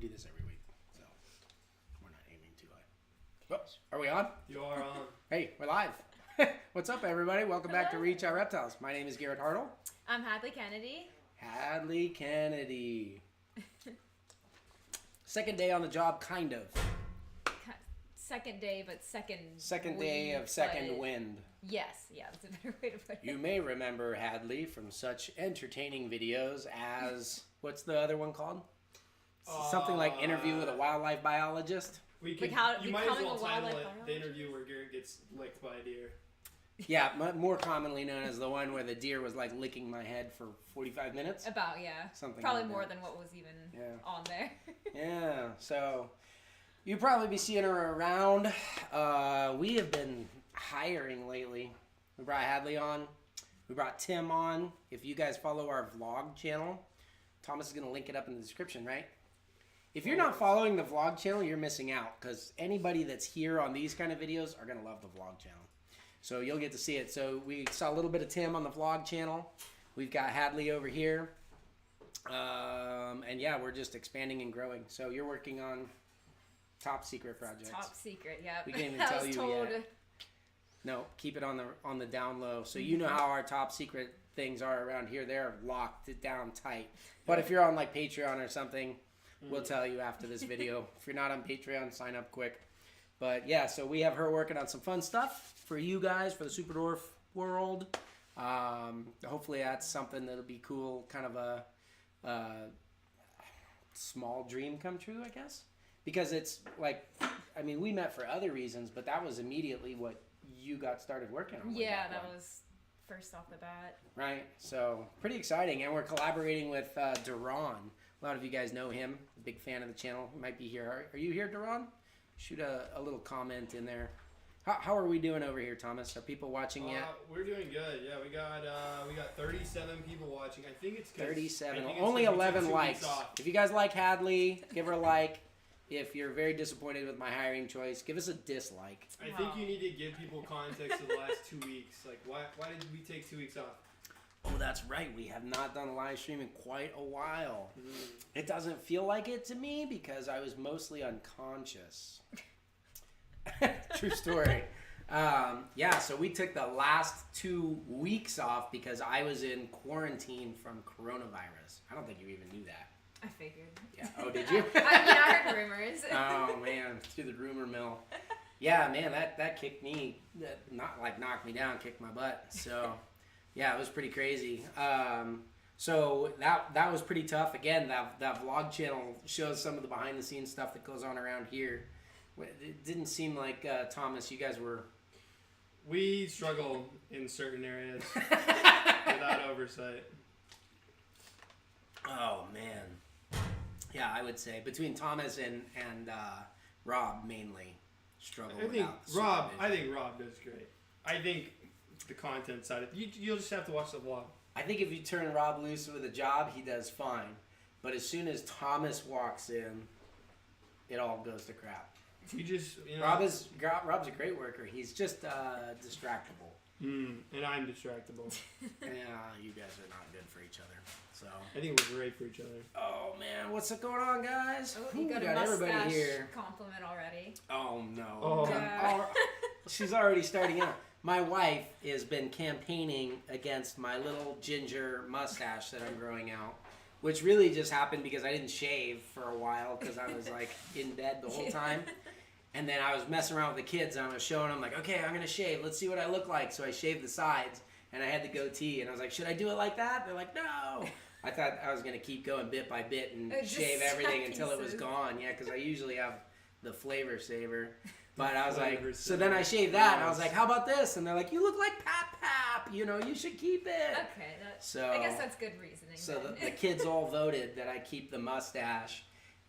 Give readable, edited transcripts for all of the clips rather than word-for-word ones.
do this every week, so we're not aiming too high. Oh, are we on? You are on. Hey, we're live. What's up, everybody? Welcome back to Out Reptiles. My name is Garrett Hartle. I'm Hadley Kennedy. Hadley Kennedy. Second day on the job, kind of. Second day, but second day of second wind. Yes, yeah, that's a better way to put it. You may remember Hadley from such entertaining videos as, what's the other one called? Something like Interview with a Wildlife Biologist. We could, you might as well title it the interview where Garrett gets licked by a deer. Yeah, more commonly known as the one where the deer was like licking my head for 45 minutes. About, yeah. Something probably like more that. than what was even on there. Yeah, so you'll probably be seeing her around. We have been hiring lately. We brought Hadley on. We brought Tim on. If you guys follow our vlog channel, Thomas is going to link it up in the description, right? If you're not following the vlog channel, you're missing out, because anybody that's here on these kind of videos are going to love the vlog channel. So you'll get to see it. So we saw a little bit of Tim on the vlog channel. We've got Hadley over here. And yeah, we're just expanding and growing. So you're working on top secret projects. Top secret, yeah. We can't even tell you yet. No, keep it on the down low. So you know how our top secret things are around here. They're locked down tight. But if you're on like Patreon or something, we'll tell you after this video. If you're not on Patreon, sign up quick. But yeah, so we have her working on some fun stuff for you guys, for the SUPERDWARF world. Hopefully that's something that'll be cool, kind of a small dream come true, I guess. Because it's like, I mean, we met for other reasons, but that was immediately what you got started working on. Yeah, that was first off the bat. Right, so pretty exciting. And we're collaborating with Duran. A lot of you guys know him, big fan of the channel. He might be here. Are you here, Duran? Shoot a little comment in there. How are we doing over here, Thomas? Are people watching yet? We're doing good. Yeah, we got 37 people watching. I think it's 37. Only 11 likes. If you guys like Hadley, give her a like. If you're very disappointed with my hiring choice, give us a dislike. I think you need to give people context of the last 2 weeks. Like, why did we take 2 weeks off? Oh, that's right. We have not done a live stream in quite a while. It doesn't feel like it to me because I was mostly unconscious. True story. Yeah, so we took the last 2 weeks off because I was in quarantine from coronavirus. I don't think you even knew that. I figured. Yeah. Oh, did you? I heard rumors. Oh, man. Through the rumor mill. Yeah, man, that kicked me, knocked me down, kicked my butt. So, yeah, it was pretty crazy. So that was pretty tough. Again, that vlog channel shows some of the behind-the-scenes stuff that goes on around here. It didn't seem like, Thomas, you guys were... We struggle in certain areas without oversight. Oh, man. Yeah, I would say between Thomas and Rob mainly struggle I think Rob does great. I think the content side, you'll just have to watch the vlog. I think if you turn Rob loose with a job, he does fine. But as soon as Thomas walks in, it all goes to crap. You just, Rob's a great worker. He's just distractible. And I'm distractible. Yeah, you guys are not good for each other. So I think we're great for each other. Oh man, what's going on, guys? Oh, you got a mustache compliment already. Oh no. Oh. She's already starting out. My wife has been campaigning against my little ginger mustache that I'm growing out, which really just happened because I didn't shave for a while because I was like in bed the whole time. And then I was messing around with the kids and I was showing them like, okay, I'm going to shave. Let's see what I look like. So I shaved the sides and I had the goatee and I was like, should I do it like that? They're like, no. I thought I was going to keep going bit by bit and shave everything until it was gone. Yeah, because I usually have the flavor saver. But I was like, so then I shaved that and I was like, how about this? And they're like, you look like Pap. You know, you should keep it. Okay, I guess that's good reasoning. So the kids all voted that I keep the mustache.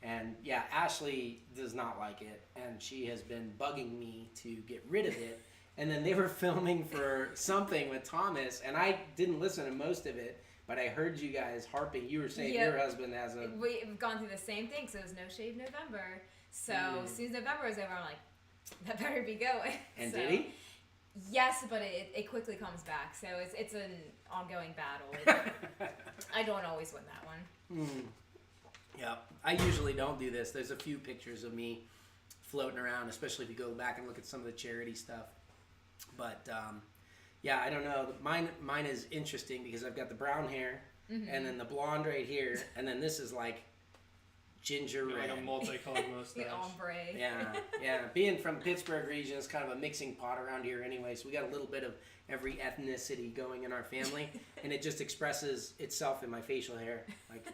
And yeah, Ashley does not like it, and she has been bugging me to get rid of it. And then they were filming for something with Thomas, and I didn't listen to most of it, but I heard you guys harping. You were saying your husband has a... We've gone through the same thing, so it was No Shave November. So as soon as November was over, I'm like, that better be going. And did he? Yes, but it quickly comes back, so it's an ongoing battle. I don't always win that one. Yep. I usually don't do this. There's a few pictures of me floating around, especially if you go back and look at some of the charity stuff. But yeah, I don't know. Mine is interesting because I've got the brown hair and then the blonde right here, and then this is like ginger red. Like a multicolored mustache. The ombre. Yeah. Being from Pittsburgh region, it's kind of a mixing pot around here anyway, so we got a little bit of every ethnicity going in our family, and it just expresses itself in my facial hair. Like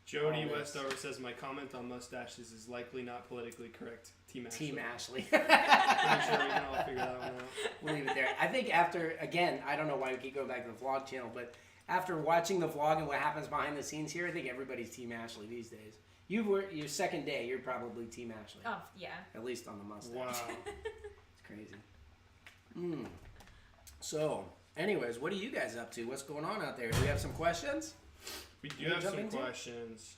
Jody Westover says, my comment on mustaches is likely not politically correct. Team Ashley. Team Ashley. Pretty sure we can all figure that one out. We'll leave it there. I think after, again, I don't know why we keep going back to the vlog channel, but after watching the vlog and what happens behind the scenes here, I think everybody's Team Ashley these days. Your second day, you're probably Team Ashley. Oh, yeah. At least on the mustache. Wow. It's crazy. So, anyways, what are you guys up to? What's going on out there? Do we have some questions? We do have some questions.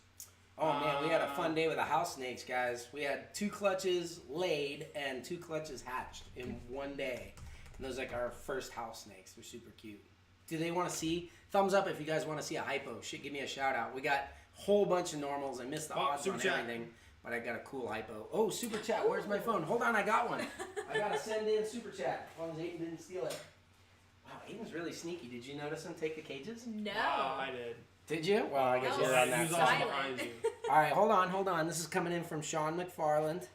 Oh man, we had a fun day with the house snakes, guys. We had 2 clutches laid and 2 clutches hatched in one day. And those are like our first house snakes. They're super cute. Do they want to see? Thumbs up if you guys want to see a hypo. Give me a shout out. We got a whole bunch of normals. I missed the odds on everything, but I got a cool hypo. Oh, super chat. Where's my phone? Hold on, I got one. I got to send in super chat as long as Aiden didn't steal it. Wow, Aiden's really sneaky. Did you notice him take the cages? No. I did. Did you? Well, I guess you're on that He was side. also behind you. All right, hold on. This is coming in from Sean McFarland.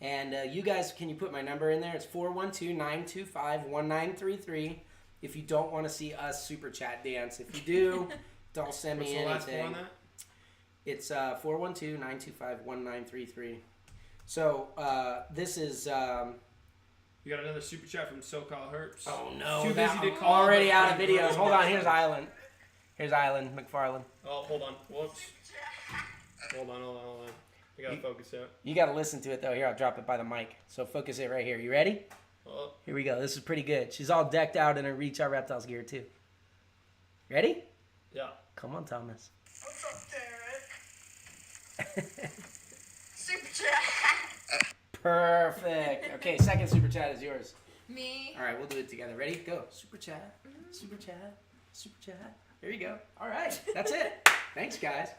And you guys, can you put my number in there? It's 412-925-1933. If you don't want to see us super chat dance. If you do, don't send me anything. What's the last one on that? It's 412-925-1933. So this is... You got another super chat from SoCal Herps. Oh, no. Too busy to call. Already out of videos. Hold on, here's Island. Here's Island McFarland. Oh, hold on. Whoops. Hold on. I gotta focus it. You gotta listen to it though. Here, I'll drop it by the mic. So focus it right here. You ready? Oh. Here we go. This is pretty good. She's all decked out in her Out Reptiles gear too. Ready? Yeah. Come on, Thomas. What's up, Derek? Super chat. Perfect. Okay, second super chat is yours. Me. All right, we'll do it together. Ready? Go. Super chat. Super chat. Super chat. There you go. All right, that's it. Thanks, guys.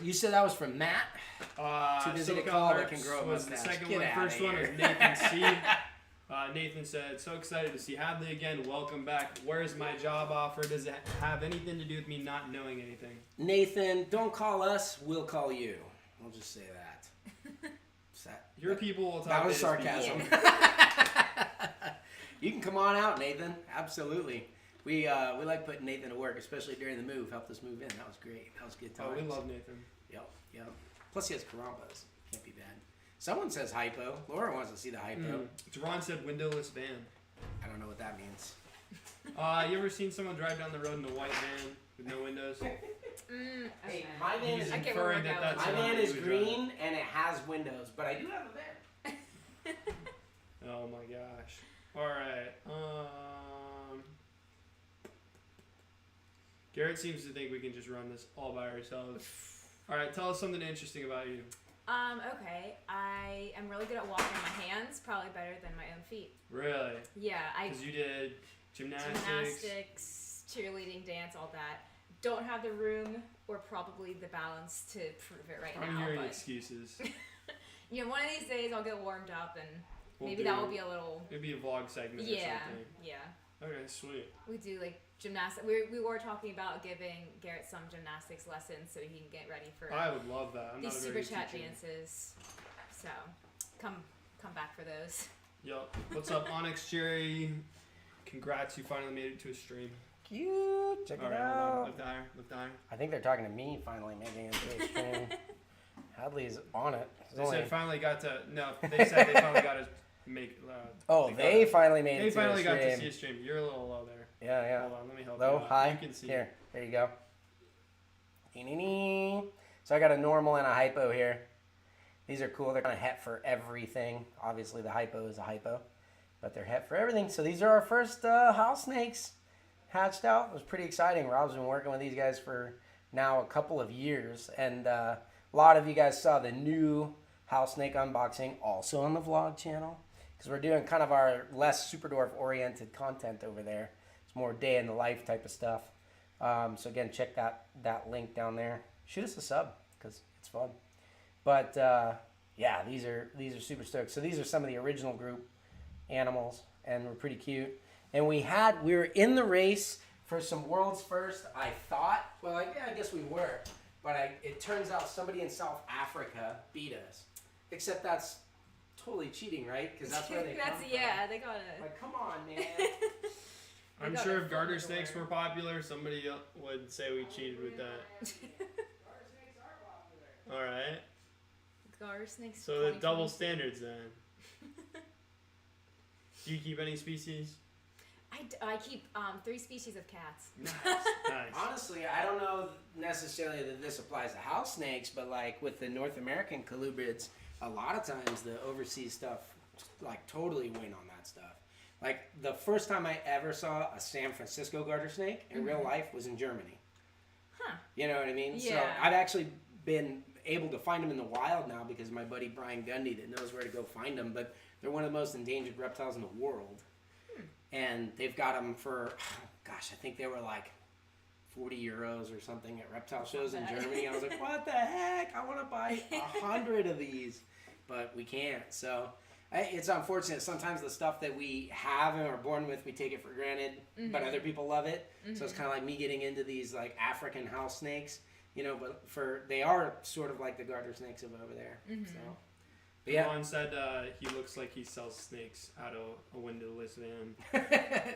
You said that was from Matt. Too busy to call, but can grow a was the mustache. second Get one. outta First one here. was Nathan C. Nathan said, so excited to see Hadley again. Welcome back. Where's my job offer? Does it have anything to do with me not knowing anything? Nathan, don't call us. We'll call you. I'll just say that. Your people will talk. That was to sarcasm. You can come on out, Nathan. Absolutely. We like putting Nathan to work, especially during the move. Helped us move in. That was great. That was good times. Oh, we love Nathan. Yep. Plus he has Karambas. Can't be bad. Someone says hypo. Laura wants to see the hypo. Ron said windowless van. I don't know what that means. You ever seen someone drive down the road in a white van with no windows? Hey, my van is I get inferring where we're that going. that's my not van what is he was green and it has windows, but I do have a van. Oh my gosh. Alright. Garrett seems to think we can just run this all by ourselves. Alright, tell us something interesting about you. Okay. I am really good at walking on my hands, probably better than my own feet. Really? Yeah, Because you did gymnastics, cheerleading, dance, all that. Don't have the room or probably the balance to prove it right I'm now. hearing But excuses. you know, one of these days I'll get warmed up and We'll maybe do- that will be a little. Maybe a vlog segment or Yeah, something. yeah. Okay, sweet. We do like gymnastics. We were talking about giving Garrett some gymnastics lessons so he can get ready for I would love that. I'm these not a super very good chat teacher. dances. So come back for those. Yup. What's up, Onyx Jerry? Congrats, you finally made it to a stream. Cute. Check it Alright, hold out. on. Lift higher. Lift higher. I think they're talking to me finally making it to a stream. Hadley's on it. They said finally got to. No, they said they finally got to make. they finally made They it to finally a got stream. to see a stream. You're a little low there. Yeah. Hold on, let me help Low, you out. high. You can see. Here, there you go. So I got a normal and a hypo here. These are cool. They're kind of het for everything. Obviously, the hypo is a hypo, but they're het for everything. So these are our first house snakes hatched out. It was pretty exciting. Rob's been working with these guys for now a couple of years, and a lot of you guys saw the new house snake unboxing also on the vlog channel because we're doing kind of our less SUPERDWARF oriented content over there. It's more day in the life type of stuff. So again, check that link down there. Shoot us a sub because it's fun. But yeah, these are super stoked. So these are some of the original group animals, and we're pretty cute. And we were in the race for some world's first. I thought, well, I guess we were, but it turns out somebody in South Africa beat us. Except that's totally cheating, right? Because that's where they come from. Yeah, they got it. Like, come on, man. I'm sure if garter snakes were popular, somebody would say we cheated with that. All right. Garter snakes. So the double standards then. Do you keep any species? I keep 3 species of cats. Nice. Honestly, I don't know necessarily that this applies to house snakes, but like with the North American colubrids, a lot of times the overseas stuff like totally win on that stuff. Like the first time I ever saw a San Francisco garter snake in real life was in Germany. Huh. You know what I mean? Yeah. So I've actually been able to find them in the wild now because of my buddy Brian Gundy that knows where to go find them, but they're one of the most endangered reptiles in the world. And they've got them for, gosh, I think they were like 40 euros or something at reptile shows in Germany. I was like, what the heck? I want to buy 100 of these, but we can't. So it's unfortunate. Sometimes the stuff that we have and are born with, we take it for granted, but other people love it. So it's kind of like me getting into these like African house snakes, you know, but they are sort of like the garter snakes of over there. So. Yeah. Ron said he looks like he sells snakes out of a windowless van.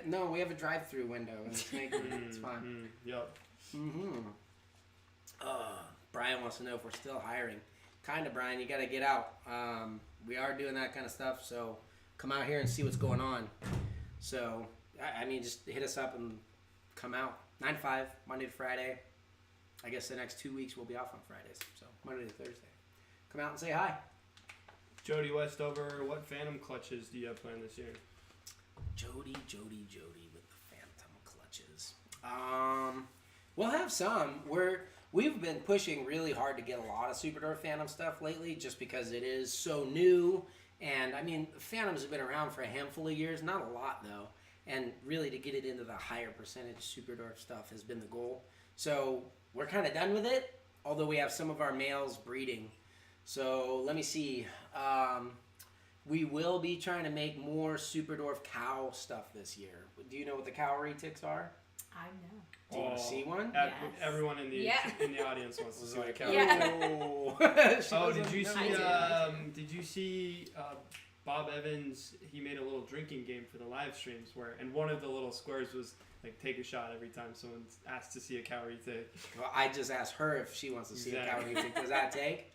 No, we have a drive-through window in the snake room. It's fine. Yep. Brian wants to know if we're still hiring. Kind of, Brian. You got to get out. We are doing that kind of stuff, so come out here and see what's going on. So, I mean, just hit us up and come out. 9 to 5, Monday to Friday. I guess the next 2 weeks we'll be off on Fridays, so Monday to Thursday. Come out and say hi. Jody Westover, what Phantom clutches do you have planned this year? Jody with the Phantom clutches. We'll have some. We've been pushing really hard to get a lot of SUPERDWARF Phantom stuff lately just because it is so new. And I mean, Phantoms have been around for a handful of years, not a lot though. And really to get it into the higher percentage SUPERDWARF stuff has been the goal. So we're kind of done with it, although we have some of our males breeding. So let me see. We will be trying to make more SUPERDWARF cow stuff this year. Do you know what the cow retics are? I know. Do you want to see one? Yes. Everyone in the audience wants to see what a cow. Yeah. Oh, did you see Bob Evans? He made a little drinking game for the live streams and one of the little squares was like take a shot every time someone's asked to see a cow retic. Well, I just asked her if she wants to see a cow retic. Does that take?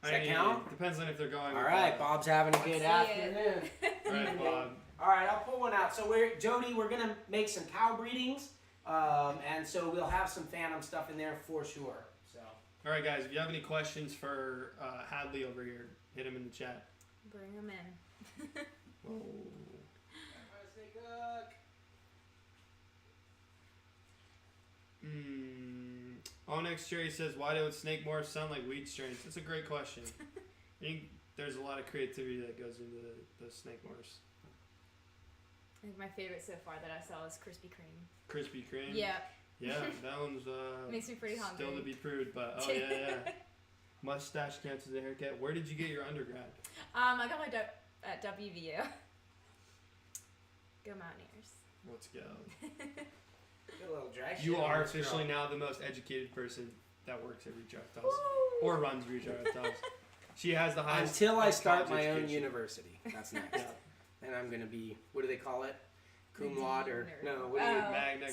Does that count? Depends on if they're going. All right, Bob's having a good afternoon. All right, Bob. All right, I'll pull one out. So Jody, we're gonna make some cow breedings, and so we'll have some Phantom stuff in there for sure. So. All right, guys. If you have any questions for Hadley over here, hit him in the chat. Bring him in. Whoa. Onyx Cherry says, why don't snake morphs sound like weed strains? That's a great question. I think there's a lot of creativity that goes into the snake morphs. I think my favorite so far that I saw is Krispy Kreme. Krispy Kreme? Yeah. Yeah, that one's makes me pretty hungry. still to be proved, but oh yeah. Mustache counts as a haircut. Where did you get your undergrad? I got my at WVU. Go Mountaineers. Let's go. A little dry You shit are on this officially girl. now the most educated person that works at Reach Reptiles or runs Reach Reptiles. She has the highest. Until I start college my own education. university. That's next. Yeah. And I'm gonna be, what do they call it? Cum laude or Dean no? What do you? Magna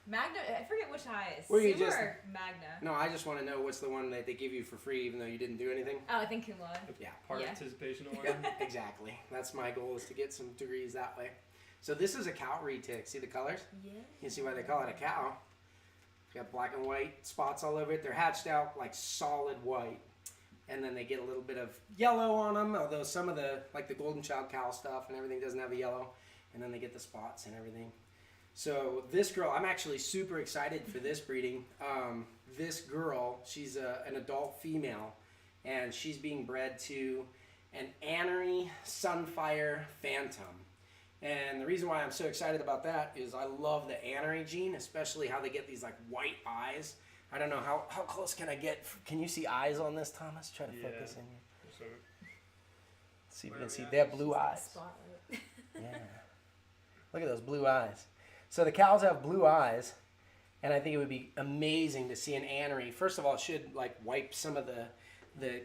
Magna, I forget which high is. Were you Summa just- or Magna? No, I just want to know what's the one that they give you for free even though you didn't do anything. Oh, I think cum laude. Yeah. Participation award. Yeah, exactly. That's my goal, is to get some degrees that way. So this is a cow retic. See the colors? Yeah. You can see why they call it a cow. Got black and white spots all over it. They're hatched out like solid white. And then they get a little bit of yellow on them, although some of the, like the golden child cow stuff and everything doesn't have a yellow. And then they get the spots and everything. So this girl, I'm actually super excited for this breeding. This girl, she's an adult female, and she's being bred to an Anery Sunfire Phantom. And the reason why I'm so excited about that is I love the Anery gene, especially how they get these like white eyes. I don't know how close can I get. Can you see eyes on this, Thomas? Try to focus in here. So, See if you Where can are see. we at? They have blue eyes. Spotlight. Yeah. Look at those blue eyes. So the cows have blue eyes, and I think it would be amazing to see an anery. First of all, it should like wipe some of the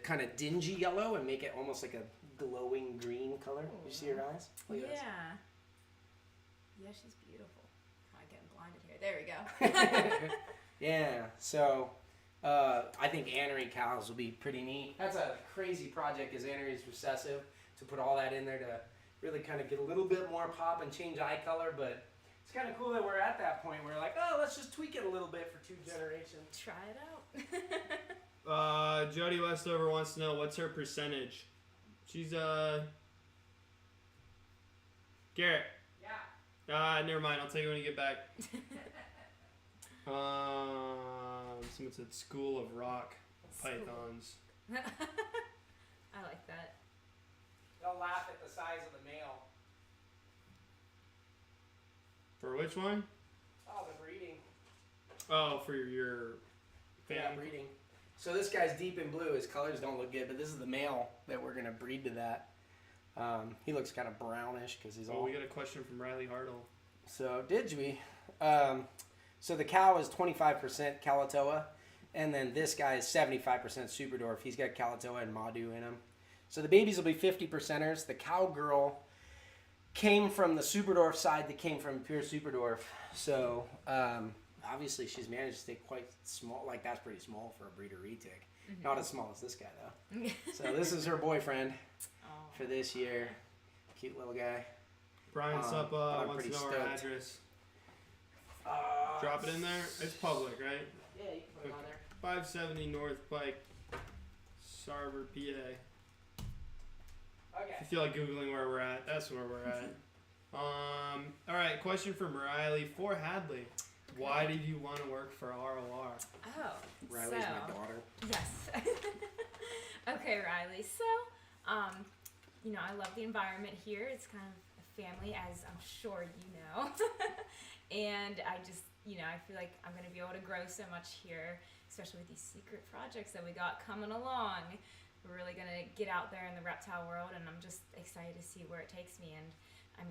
kind of dingy yellow and make it almost like a glowing green color. You see her eyes? Look at this. Yeah, she's beautiful. I'm getting blinded here. There we go. Yeah, so I think anery cows will be pretty neat. That's a crazy project because anery is recessive, to put all that in there to really kind of get a little bit more pop and change eye color, but it's kind of cool that we're at that point where we're like, oh, let's just tweak it a little bit for 2 generations. Try it out. Jody Westover wants to know what's her percentage. She's Garrett. Yeah. Never mind. I'll tell you when you get back. Someone said School of Rock pythons. I like that. They'll laugh at the size of the male. For which one? Oh, the breeding. Oh, for your Yeah, breeding. So this guy's deep in blue. His colors don't look good, but this is the male that we're gonna breed to that. He looks kind of brownish because he's all. We got a question from Riley Hartle. So did we? So the cow is 25% Kalatoa, and then this guy is 75% Superdwarf. He's got Kalatoa and Madu in him. So the babies will be 50%ers. The cowgirl came from the Superdwarf side that came from pure Superdwarf. So obviously she's managed to stay quite small. Like that's pretty small for a breeder retic. Mm-hmm. Not as small as this guy though. So this is her boyfriend for this year. Cute little guy. Brian Suppa I'm wants to pretty know our stoked. address. Drop it in there. It's public, right? Yeah, you can put it on there. 570 North Pike, Sarver, PA. Okay. If you feel like Googling where we're at, that's where we're at. All right, question from Riley for Hadley. Why did you want to work for ROR? Oh, Riley's so, my daughter. Yes. Okay, Riley. So, I love the environment here. It's kind of a family, as I'm sure you know. And I just, I feel like I'm going to be able to grow so much here, especially with these secret projects that we got coming along. We're really going to get out there in the reptile world, and I'm just excited to see where it takes me. And,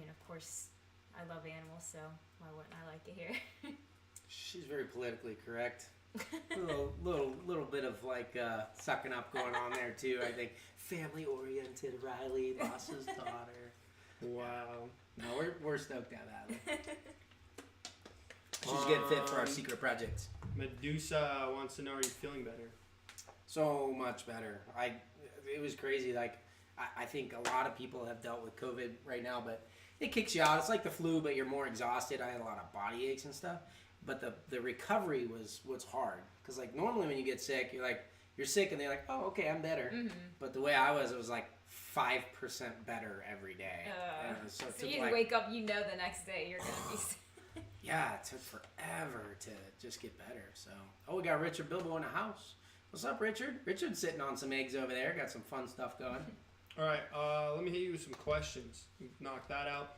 of course, I love animals, so why wouldn't I like it here? She's very politically correct. little bit of like sucking up going on there too. I think family oriented Riley, boss's daughter. Wow. No, we're stoked to have Hadley. She's getting fit for our secret projects. Medusa wants to know, are you feeling better? So much better. It was crazy. Like I think a lot of people have dealt with COVID right now, but it kicks you out. It's like the flu, but you're more exhausted. I had a lot of body aches and stuff. But the recovery was hard. Because like normally when you get sick, you're sick and they're like, oh, okay, I'm better. Mm-hmm. But the way I was, it was like 5% better every day. So you wake up, the next day you're going to be sick. Yeah, it took forever to just get better. So, we got Richard Bilbo in the house. What's up, Richard? Richard's sitting on some eggs over there. Got some fun stuff going. All right, let me hit you with some questions. Knock that out.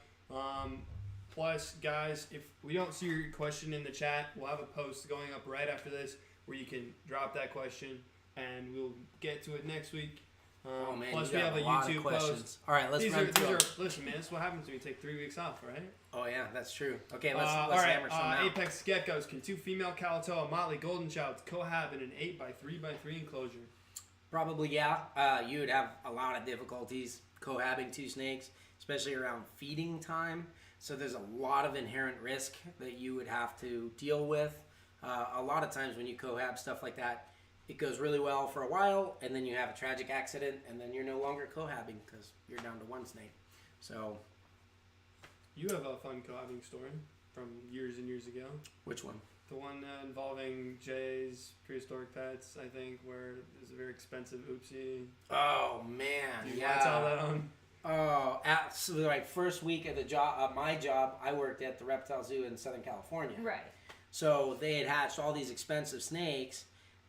Plus, guys, if we don't see your question in the chat, we'll have a post going up right after this where you can drop that question, and we'll get to it next week. Oh man, plus we have a YouTube post. All right, let's run through. Listen, man, this is what happens when you take 3 weeks off, right? Oh yeah, that's true. Okay, let's hammer some out. Apex geckos. Can 2 female Kalatoa Motley golden shouts cohab in an 8x3x3 enclosure? Probably yeah. You would have a lot of difficulties cohabbing 2 snakes, especially around feeding time. So there's a lot of inherent risk that you would have to deal with. A lot of times when you cohab stuff like that, it goes really well for a while, and then you have a tragic accident, and then you're no longer cohabbing because you're down to 1 snake. So, you have a fun cohabbing story from years and years ago. Which one? The one involving Jay's prehistoric pets, I think, where there's a very expensive oopsie. Oh man, Do you want to tell that on? Oh, so like first week of the job, my job, I worked at the reptile zoo in Southern California. Right. So they had hatched all these expensive snakes,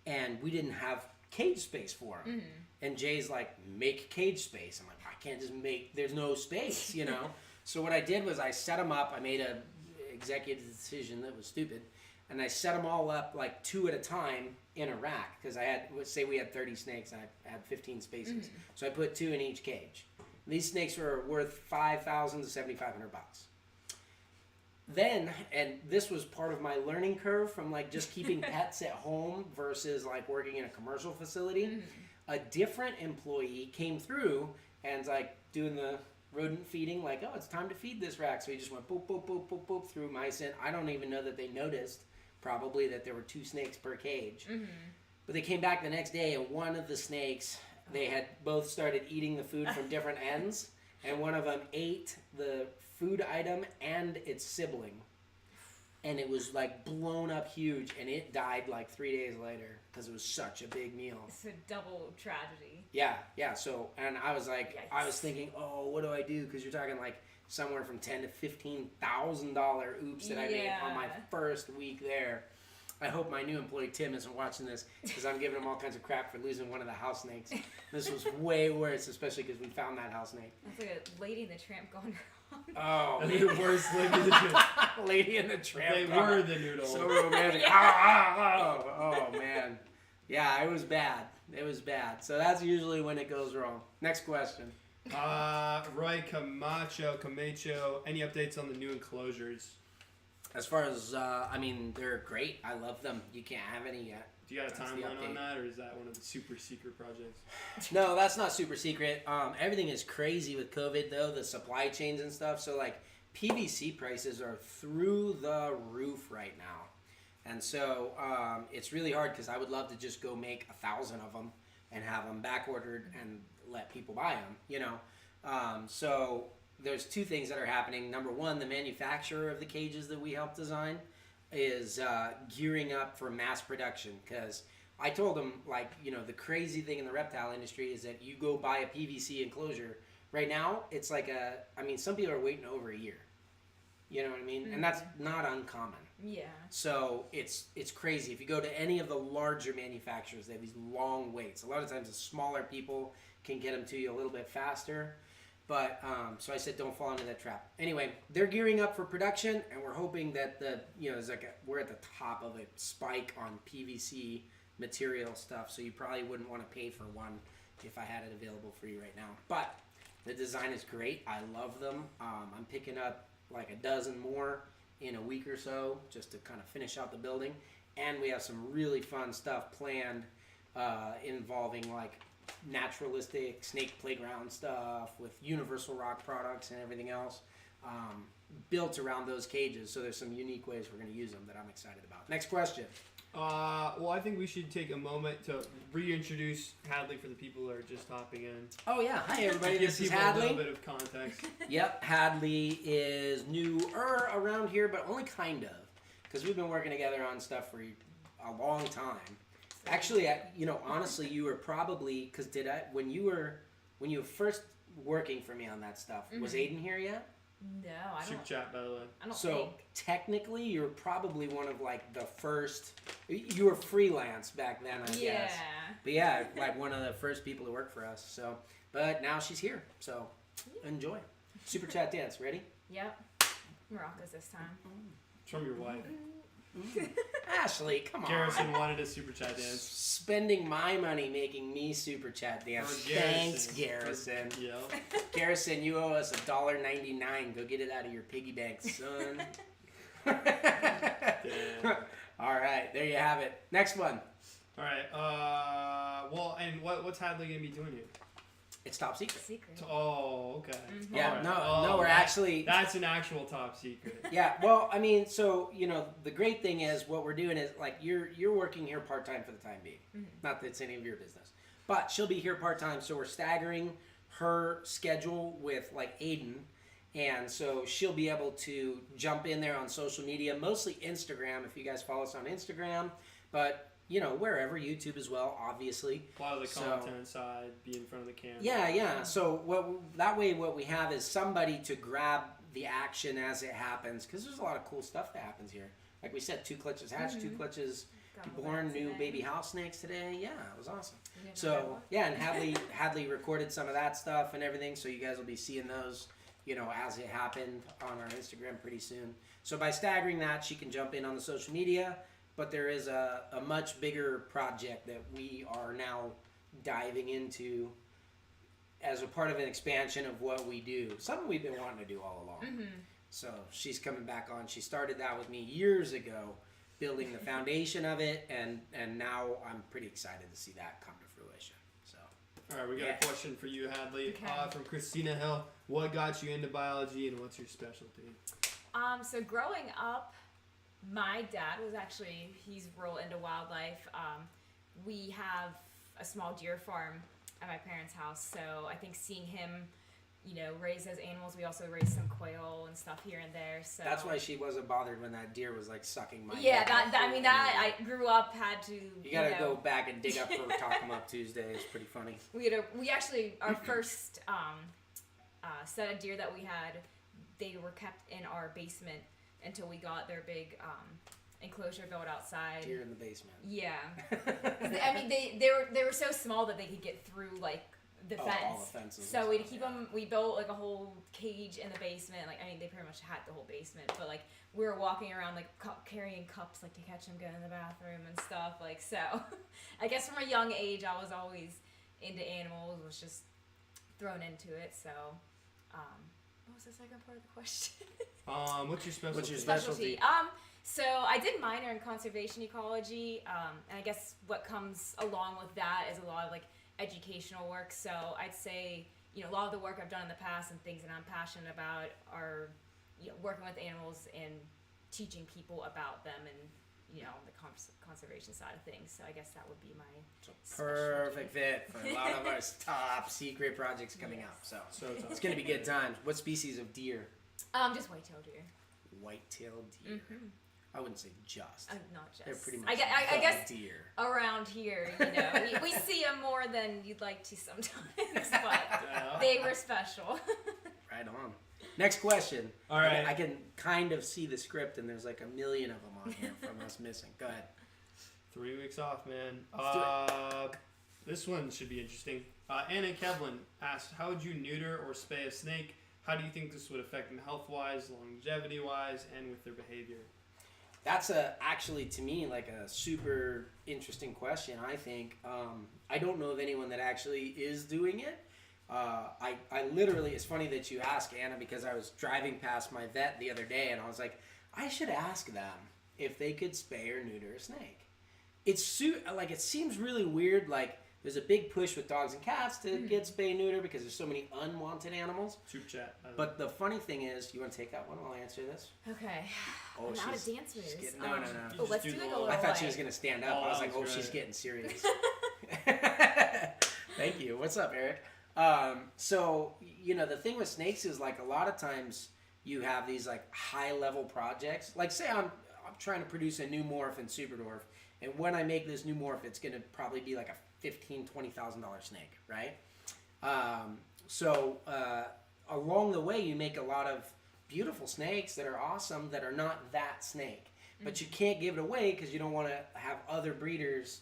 and we didn't have cage space for them. Mm-hmm. And Jay's like, make cage space. I'm like, I can't just there's no space, So what I did was I set them up. I made a executive decision that was stupid. and I set them all up like 2 at a time in a rack because I had, let's say we had 30 snakes and I had 15 spaces. So I put 2 in each cage. These snakes were worth $5,000 to $7,500. Then, and this was part of my learning curve from like just keeping pets at home versus like working in a commercial facility. A different employee came through and like doing the rodent feeding, like, oh, it's time to feed this rack. So he just went boop, boop, boop, boop, boop through mice in. I don't even know that they noticed probably that there were 2 snakes per cage. But they came back the next day and one of the snakes, they had both started eating the food from different ends, and one of them ate the food item and its sibling, and it was like blown up huge, and it died like 3 days later because it was such a big meal. It's a double tragedy. Yeah. So, and I was like, Yikes. I was thinking, oh, what do I do? Because you're talking like somewhere from $10,000 to $15,000 oops that I made on my first week there. I hope my new employee Tim isn't watching this because I'm giving him all kinds of crap for losing one of the house snakes. This was way worse, especially because we found that house snake. That's like a Lady and the Tramp going wrong. Oh, The worst Lady in the Tramp. Lady in the Tramp. They were the noodles. So romantic. Oh, man. Yeah, it was bad. It was bad. So that's usually when it goes wrong. Next question. Roy Camacho, any updates on the new enclosures? As far as, I mean, they're great. I love them. You can't have any yet. Do you got a That's the timeline update. on that, or is that one of the super secret projects? No, that's not super secret. Everything is crazy with COVID, though, the supply chains and stuff. So, like, PVC prices are through the roof right now. And so it's really hard because I would love to just go make 1,000 of them and have them back ordered and let people buy them, you know. So there's 2 things that are happening. Number one, the manufacturer of the cages that we helped design is gearing up for mass production, because I told them, like, you know, the crazy thing in the reptile industry is that you go buy a PVC enclosure. Right now, it's like some people are waiting over a year. You know what I mean? And that's not uncommon. Yeah. So it's crazy. If you go to any of the larger manufacturers, they have these long waits. A lot of times the smaller people can get them to you a little bit faster. But, so I said, don't fall into that trap. Anyway, they're gearing up for production, and we're hoping that we're at the top of a spike on PVC material stuff, so you probably wouldn't want to pay for one if I had it available for you right now. But the design is great. I love them. I'm picking up like a dozen more in a week or so just to kind of finish out the building. And we have some really fun stuff planned involving like naturalistic snake playground stuff with universal rock products and everything else built around those cages. So there's some unique ways we're going to use them that I'm excited about. Next question. Well, I think we should take a moment to reintroduce Hadley for the people who are just hopping in. Oh yeah, hi everybody, Give this is people a Hadley. little bit of context. Yep, Hadley is newer around here, but only kind of, because we've been working together on stuff for a long time. Actually, honestly, you were probably, because when you were first working for me on that stuff, was Aiden here yet? No, I Super don't. chat, by the way. I don't So think. technically, you're probably one of like the first. You were freelance back then, I guess. But yeah, like one of the first people to work for us. So, but now she's here, so enjoy. Super chat dance, ready? Yep. Maracas this time. It's from your wife. Ashley, come on. Garrison wanted a super chat dance. Spending my money making me super chat dance. For Thanks, Garrison. Garrison. Yep. Garrison, you owe us $1.99. Go get it out of your piggy bank, son. All right, there you have it. Next one. All right. Well, and what's Hadley gonna be doing here? It's top secret. Secret. Oh, okay. Yeah, All right. no, we're actually. That's an actual top secret. Yeah, well, I mean, so the great thing is what we're doing is like you're working here part time for the time being. Not that it's any of your business, but she'll be here part time. So we're staggering her schedule with like Aiden, and so she'll be able to jump in there on social media, mostly Instagram if you guys follow us on Instagram, but wherever, YouTube as well, obviously. A lot of the content side, be in front of the camera. Yeah. So what we have is somebody to grab the action as it happens, because there's a lot of cool stuff that happens here. Like we said, 2 clutches hatched, 2 clutches born, new baby house snakes today. Yeah, it was awesome. So yeah, and Hadley recorded some of that stuff and everything, so you guys will be seeing those as it happened on our Instagram pretty soon. So by staggering that, she can jump in on the social media. But there is a much bigger project that we are now diving into as a part of an expansion of what we do. Something we've been wanting to do all along. Mm-hmm. So she's coming back on. She started that with me years ago, building the foundation of it, and now I'm pretty excited to see that come to fruition. So, all right, we got a question for you, Hadley, Okay. from Christina Hill. What got you into biology, and what's your specialty? So growing up, my dad was he's real into wildlife. We have a small deer farm at my parents' house, so I think seeing him, raise those animals, we also raised some quail and stuff here and there. So that's why she wasn't bothered when that deer was like sucking my yeah, head. I grew up, had to. You gotta go back and dig up for Talk 'em Up Tuesday. It's pretty funny. We actually, our first set of deer that we had, they were kept in our basement until we got their big enclosure built outside. Deer in the basement. Yeah. I mean, they were so small that they could get through like the fence. All the fences. So we'd keep them. We built like a whole cage in the basement. Like, I mean, they pretty much had the whole basement, but like we were walking around like carrying cups like to catch them going to the bathroom and stuff. Like, so I guess from a young age I was always into animals. Was just thrown into it. So what was the second part of the question? What's your specialty? What's your specialty? So I did minor in conservation ecology, and I guess what comes along with that is a lot of like educational work. So I'd say, a lot of the work I've done in the past and things that I'm passionate about are, working with animals and teaching people about them and, the conservation side of things. So I guess that would be my Perfect fit for a lot of our top secret projects coming Yes. up. So So it's gonna be good times. What species of deer? just white-tailed deer. White-tailed deer. Mm-hmm. I wouldn't say just. Not just. They're pretty much I guess deer. around here, we see them more than you'd like to sometimes, but they were special. Right on. Next question. All right. I can kind of see the script, and there's like a million of them on here from us missing. Go ahead. 3 weeks off, man. This one should be interesting. Anna Kevlin asked, how would you neuter or spay a snake? How do you think this would affect them health-wise, longevity-wise, and with their behavior? That's actually, to me, like a super interesting question, I think. I don't know of anyone that actually is doing it. I literally, it's funny that you ask, Anna, because I was driving past my vet the other day, and I was like, I should ask them if they could spay or neuter a snake. It seems really weird, like, there's a big push with dogs and cats to get spay neuter because there's so many unwanted animals. Super chat. But the funny thing is, you want to take that one while I answer this? Okay. Oh, I'm out of she's dance moves. getting- no. Oh, let's do do like the a little. I thought she like- was going to stand up. I was like, oh, that's she's right. getting serious. Thank you. What's up, Eric? So, the thing with snakes is, like, a lot of times you have these, like, high-level projects. Like, say I'm trying to produce a new morph in SUPERDWARF, and when I make this new morph, it's going to probably be like a $15,000, $20,000 snake, right? Along the way, you make a lot of beautiful snakes that are awesome that are not that snake. But you can't give it away because you don't want to have other breeders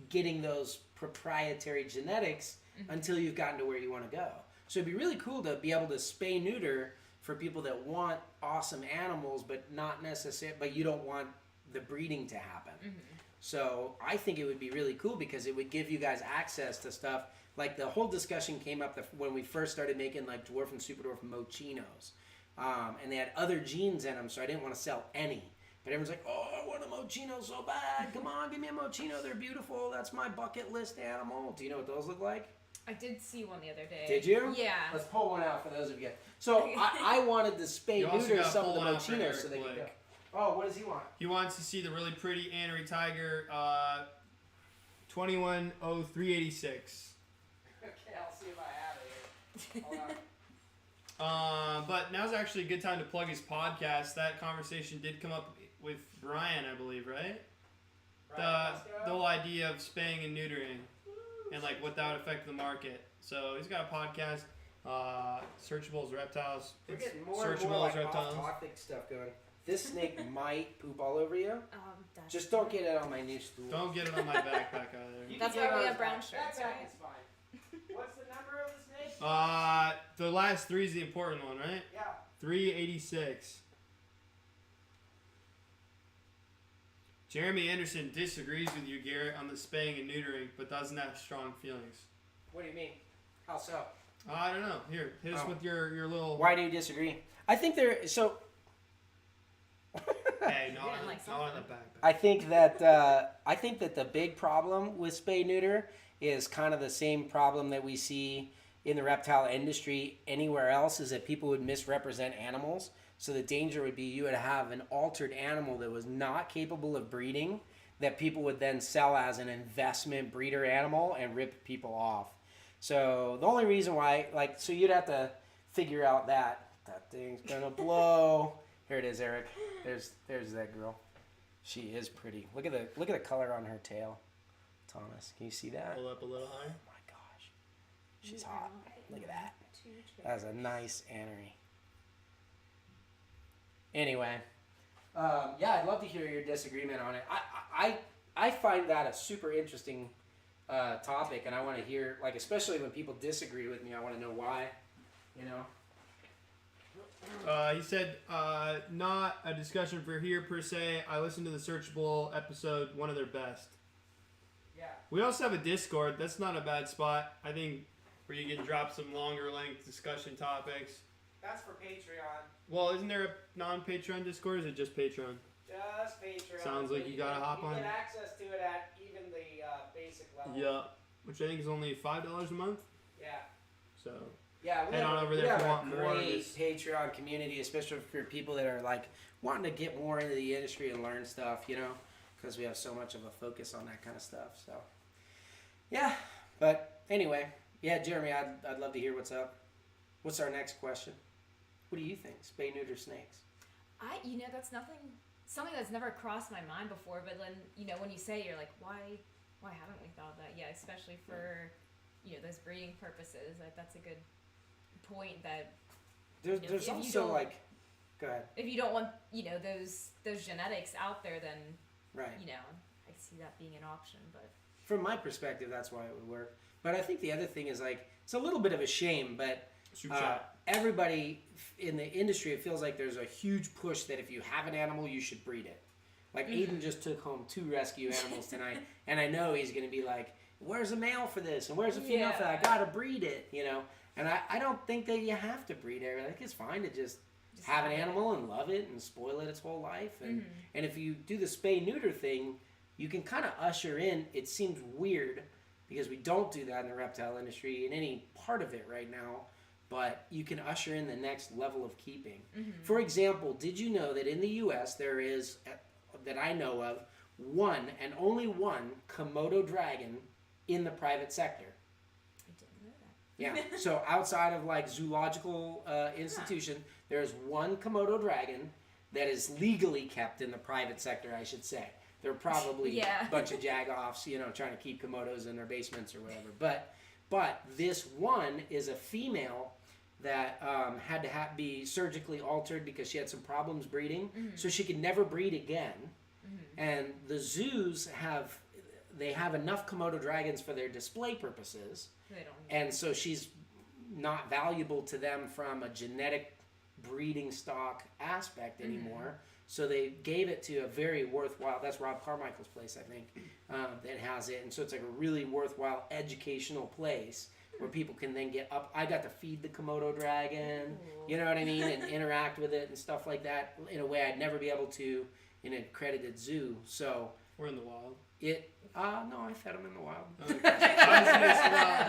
getting those proprietary genetics until you've gotten to where you want to go. So it'd be really cool to be able to spay neuter for people that want awesome animals, but not necessarily, but you don't want the breeding to happen. So I think it would be really cool because it would give you guys access to stuff. Like the whole discussion came up when we first started making like dwarf and superdwarf mochinos. And they had other genes in them, so I didn't want to sell any. But everyone's like, oh, I want a mochino so bad. Come on, give me a mochino. They're beautiful. That's my bucket list animal. Do you know what those look like? I did see one the other day. Did you? Yeah. Let's pull one out for those of you. So I wanted to spay You also neuter gotta some of the pull one out for mochinos Eric so they could go. Blake. Oh, what does he want? He wants to see the really pretty Anery Tiger, 210386. Okay, I'll see if I have it here. Hold on. But now's actually a good time to plug his podcast. That conversation did come up with Brian, I believe, right? The whole idea of spaying and neutering and like what that would affect the market. So he's got a podcast, Searchable as Reptiles. We're It's getting more and Searchable more as like Reptiles. off-topic stuff going. This snake might poop all over you. That's Just don't get it on my new stool. Don't get it on my backpack either. You That's can get why we it on have brown his shirts, backpack right? is fine. What's the number of the snake? the last 3 is the important one, right? Yeah. 386. Jeremy Anderson disagrees with you, Garrett, on the spaying and neutering, but doesn't have strong feelings. What do you mean? How so? I don't know. Here, hit us Oh. with your little... Why do you disagree? I think there. So. Hey, no, Yeah, like not on the something. back. I think that the big problem with spay neuter is kind of the same problem that we see in the reptile industry anywhere else, is that people would misrepresent animals. So the danger would be you would have an altered animal that was not capable of breeding, that people would then sell as an investment breeder animal and rip people off. So the only reason why, like, so you'd have to figure out that thing's gonna blow. Here it is, Eric. There's that girl. She is pretty. Look at the color on her tail, Thomas. Can you see that? Pull up a little higher. Oh my gosh, she's hot. Look at that. That's a nice anery. Anyway, yeah, I'd love to hear your disagreement on it. I find that a super interesting topic, and I want to hear, like, especially when people disagree with me, I want to know why. You know. He said, not a discussion for here per se. I listened to the Searchable episode, one of their best. Yeah. We also have a Discord. That's not a bad spot. I think where you can drop some longer length discussion topics. That's for Patreon. Well, isn't there a non-Patreon Discord, or is it just Patreon? Just Patreon. Sounds like you gotta hop on. You get access to it at even the basic level. Yeah, which I think is only $5 a month. Yeah. So Yeah, we head have, on over we there if have you a want more of great this. Patreon community, especially for people that are like wanting to get more into the industry and learn stuff, you know, because we have so much of a focus on that kind of stuff. So, yeah. But anyway, yeah, Jeremy, I'd love to hear what's up. What's our next question? What do you think? Spay, neuter snakes. That's something that's never crossed my mind before. But then, when you say, you're like, why haven't we thought of that? Yeah, especially for, those breeding purposes. That's a good point. That There's if you also don't- like, go ahead. if you don't want, those genetics out there, then Right. I see that being an option. But From my perspective, that's why it would work. But I think the other thing is, like, it's a little bit of a shame, but Super chat. everybody in the industry, it feels like there's a huge push that if you have an animal, you should breed it. Like, Aiden just took home 2 rescue animals tonight, and I know he's going to be like, where's a male for this? And where's a female for that? I got to breed it, And I don't think that you have to breed it. I think it's fine to just have an animal and love it and spoil it its whole life. And if you do the spay-neuter thing, you can kind of usher in, it seems weird, because we don't do that in the reptile industry in any part of it right now, but you can usher in the next level of keeping. For example, did you know that in the U.S. there is, that I know of, one and only one Komodo dragon in the private sector? I didn't know that. Yeah. So outside of like zoological institution, there's one Komodo dragon that is legally kept in the private sector, I should say. They're probably Yeah. a bunch of jagoffs, trying to keep Komodos in their basements or whatever. But this one is a female that had to be surgically altered because she had some problems breeding, so she could never breed again. And the zoos have enough Komodo dragons for their display purposes, They don't. and so she's not valuable to them from a genetic breeding stock aspect anymore. So they gave it to a very worthwhile, that's Rob Carmichael's place, I think, that has it. And so it's like a really worthwhile educational place where people can then get up. I got to feed the Komodo dragon, you know what I mean, and interact with it and stuff like that in a way I'd never be able to in an accredited zoo. So We're in the wild. no, I fed them in the wild.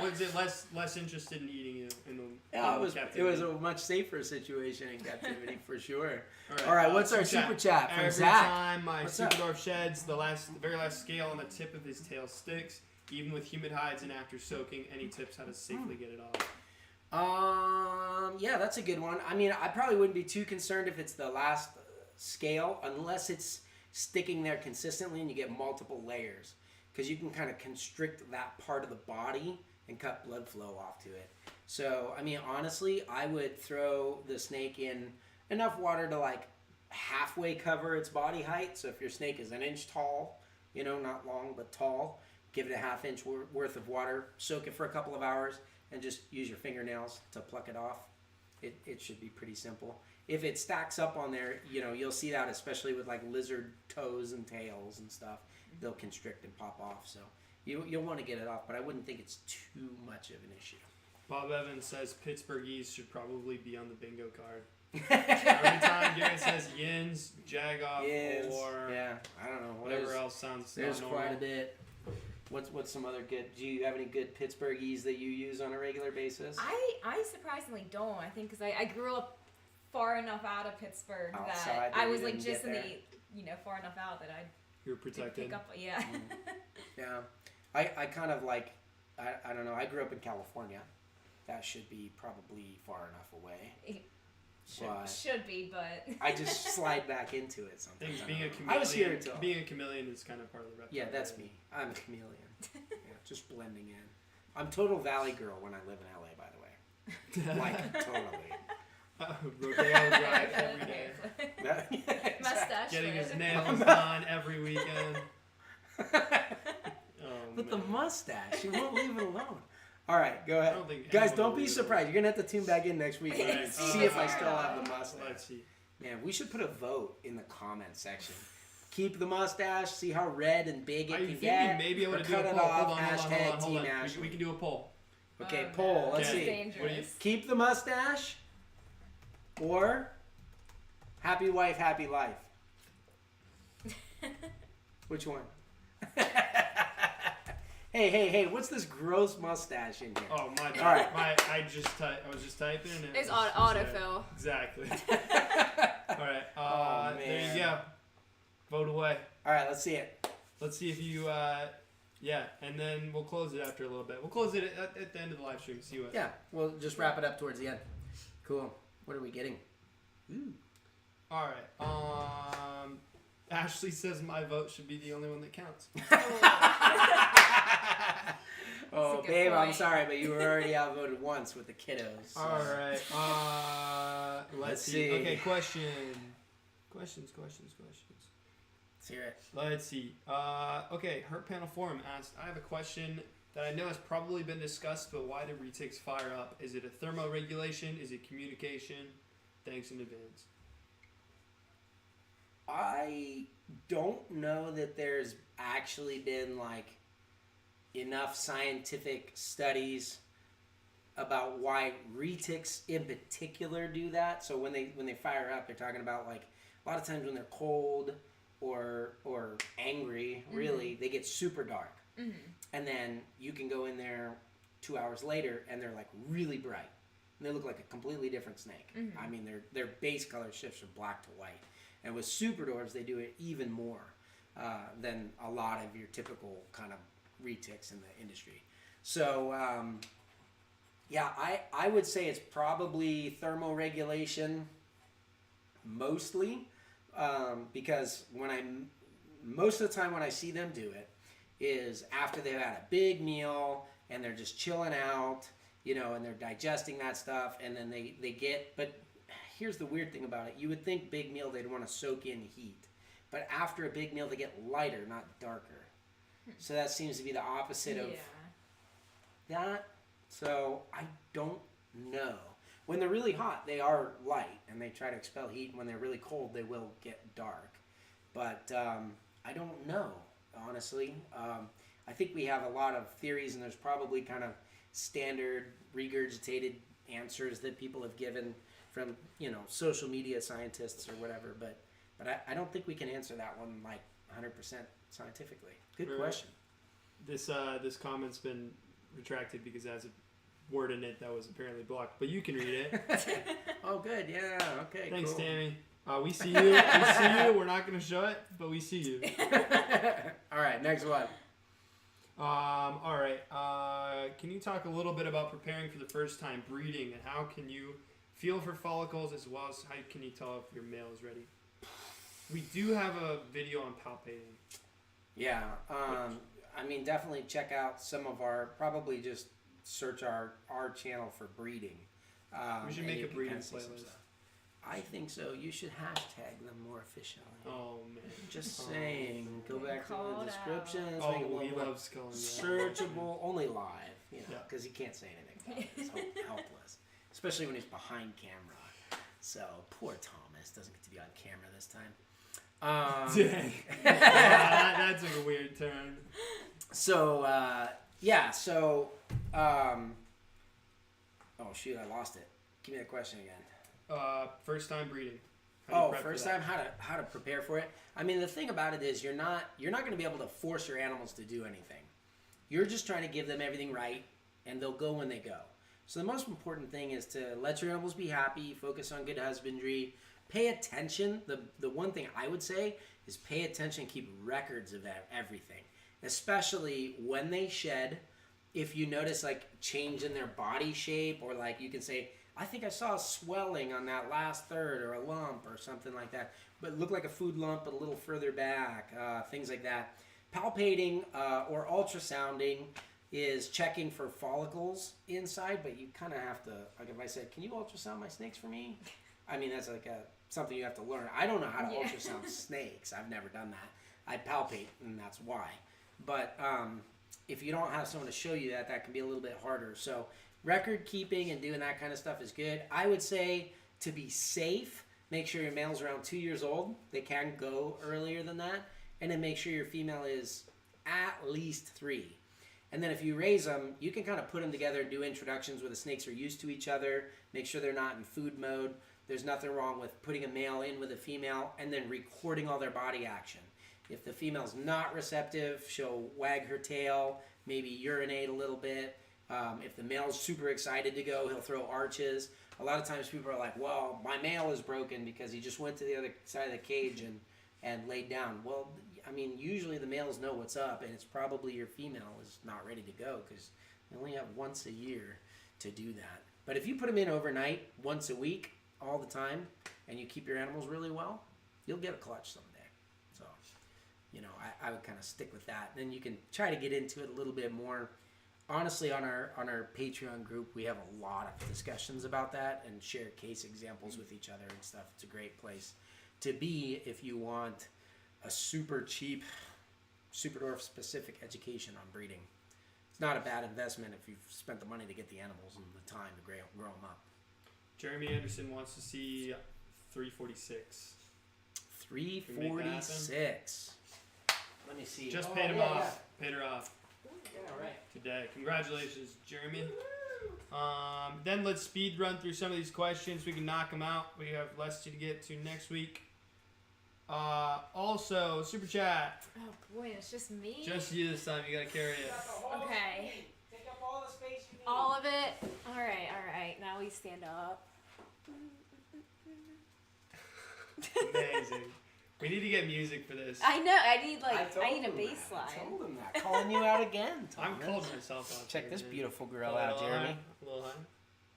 Was it less interested in eating you in the Yeah, it captivity? was a much safer situation in captivity for sure. All All right, what's our super chat from Every Zach? time my What's up? Superdwarf sheds, the very last scale on the tip of his tail sticks, even with humid hides and after soaking. Any tips how to safely get it off? Yeah, that's a good one. I mean, I probably wouldn't be too concerned if it's the last scale, unless it's sticking there consistently and you get multiple layers, because you can kind of constrict that part of the body and cut blood flow off to it. So, I mean, honestly, I would throw the snake in enough water to like halfway cover its body height. So if your snake is 1 inch tall, not long but tall, give it a 1/2 inch worth of water, soak it for a couple of hours, and just use your fingernails to pluck it off. It should be pretty simple. If it stacks up on there, you'll see that especially with like lizard toes and tails and stuff. They'll constrict and pop off. So you'll want to get it off, but I wouldn't think it's too much of an issue. Bob Evans says Pittsburghese should probably be on the bingo card. Every time Garrett says yins, jagoff, or I don't know whatever else sounds. There's normal. quite a bit. What's some other good? Do you have any good Pittsburghese that you use on a regular basis? I surprisingly don't. I think because I grew up far enough out of Pittsburgh Outside that that I you was like didn't just get in there. the far enough out that I You're could protected. pick up. Yeah. Yeah, I kind of like I don't know. I grew up in California. That should be probably far enough away. Should be, but I just slide back into it sometimes. Being a chameleon, I was here until being a chameleon is kind of part of the reptile. yeah, that's me. I'm a chameleon. Yeah, just blending in. I'm total Valley girl when I live in LA, by the way. Like totally. Rodeo drive every day. Exactly. mustache. Getting his red. nails done every weekend. But the mustache, you won't leave it alone. All right, go ahead. I don't think Guys, anyone don't will be leave it surprised. You're going to have to tune back in next week and Right. see if I still have the mustache. Let's see. Man, we should put a vote in the comment section. Keep the mustache, see how red and big it I can think get. we may be able or to do cut a it poll. off, Hold on. hashtag Team We Ashley. can do a poll. Okay, Oh, poll. no. Let's Okay. see. Dangerous. Keep the mustache or happy wife, happy life? Which one? Hey, what's this gross mustache in here? Oh my god! All right. I was just typing. And It's was autofill. Exactly. All right. Oh, there man. you go. Vote away. All right, let's see it. Let's see if you. And then we'll close it after a little bit. We'll close it at the end of the live stream. See what. Yeah, we'll just wrap it up towards the end. Cool. What are we getting? Ooh. All right. Ashley says my vote should be the only one that counts. Oh, good babe, I'm point. sorry, but you were already outvoted once with the kiddos. So. All right. Let's see. see. Okay, questions. Let's hear it. Let's see. Okay, Hurt Panel Forum asked, I have a question that I know has probably been discussed, but why do retics fire up? Is it a thermoregulation? Is it communication? Thanks in advance. I don't know that there's actually been like enough scientific studies about why retics in particular do that. So when they fire up, they're talking about like a lot of times when they're cold or angry, really, they get super dark. Mm-hmm. And then you can go in there 2 hours later and they're like really bright. And they look like a completely different snake. Mm-hmm. I mean, their base color shifts from black to white. And with superdwarfs, they do it even more than a lot of your typical kind of retics in the industry. So, yeah, I would say it's probably thermoregulation mostly because most of the time when I see them do it is after they've had a big meal and they're just chilling out, and they're digesting that stuff, and then they get, but here's the weird thing about it. You would think big meal, they'd want to soak in heat. But after a big meal, they get lighter, not darker. So that seems to be the opposite of that. So I don't know. When they're really hot, they are light, and they try to expel heat. And when they're really cold, they will get dark. But I don't know, honestly. I think we have a lot of theories, and there's probably kind of standard regurgitated answers that people have given from social media scientists or whatever, but I don't think we can answer that one like 100% scientifically. Good question. This comment's been retracted because it has a word in it that was apparently blocked, but you can read it. Oh, good. Yeah. Okay. Thanks, cool. Tammy. We see you. We see you. We're not going to show it, but we see you. All right. Next one. All right. Can you talk a little bit about preparing for the first time breeding, and how can you feel for follicles, as well as how can you tell if your male is ready? We do have a video on palpating. Yeah. I mean, definitely check out some of our, probably just search our channel for breeding. We should and make you a can breeding kinda see some playlist. stuff. I think so. You should hashtag them more efficiently. Oh man. Just saying. Go back to Call the it descriptions. Oh, make it a he little more loves calling that. searchable, only live, Yeah. because you can't say anything. So helpless, especially when he's behind camera. So poor Thomas doesn't get to be on camera this time. Dang. That took a weird turn. So yeah. So oh shoot, I lost it. Give me the question again. First time breeding. How do you prep First for that? time, how to prepare for it. I mean, the thing about it is you're not going to be able to force your animals to do anything. You're just trying to give them everything right, and they'll go when they go. So the most important thing is to let your animals be happy, focus on good husbandry, pay attention. The one thing I would say is pay attention, keep records of everything, especially when they shed. If you notice like change in their body shape, or like you can say, I think I saw a swelling on that last third, or a lump or something like that, but it looked like a food lump but a little further back, things like that. Palpating or ultrasounding is checking for follicles inside, but you kind of have to, like if I said, can you ultrasound my snakes for me? I mean, that's like something you have to learn. I don't know how to ultrasound snakes. I've never done that. I palpate, and that's why. But if you don't have someone to show you that, that can be a little bit harder. So record keeping and doing that kind of stuff is good. I would say to be safe, make sure your male's around 2 years old. They can go earlier than that. And then make sure your female is at least 3. And then if you raise them, you can kind of put them together and do introductions where the snakes are used to each other. Make sure they're not in food mode. There's nothing wrong with putting a male in with a female and then recording all their body action. If the female's not receptive, she'll wag her tail, maybe urinate a little bit. If the male's super excited to go, he'll throw arches. A lot of times people are like, well, my male is broken because he just went to the other side of the cage and laid down. Well, I mean, usually the males know what's up, and it's probably your female is not ready to go because they only have once a year to do that. But if you put them in overnight, once a week, all the time, and you keep your animals really well, you'll get a clutch someday. So, you know, I would kind of stick with that. Then you can try to get into it a little bit more. Honestly, on our Patreon group, we have a lot of discussions about that and share case examples with each other and stuff. It's a great place to be if you want a super cheap, SUPERDWARF specific education on breeding. It's not a bad investment if you've spent the money to get the animals and the time to grow them up. Jeremy Anderson wants to see 346. 346. Let me see. Just paid him off. Paid her off. Yeah, right. Today. Congratulations, Jeremy. Then let's speed run through some of these questions. We can knock them out. We have less to get to next week. Also, super chat. Oh boy, it's just me. Just you this time. You gotta carry it. Okay. Take up all the space you need. All of it. All right. Now we stand up. Amazing. We need to get music for this. I know. I need a I bass line. told him that. Calling you out again, I'm Thomas. calling myself out. Check there, this man. beautiful A girl little out, Jeremy. high, a little high.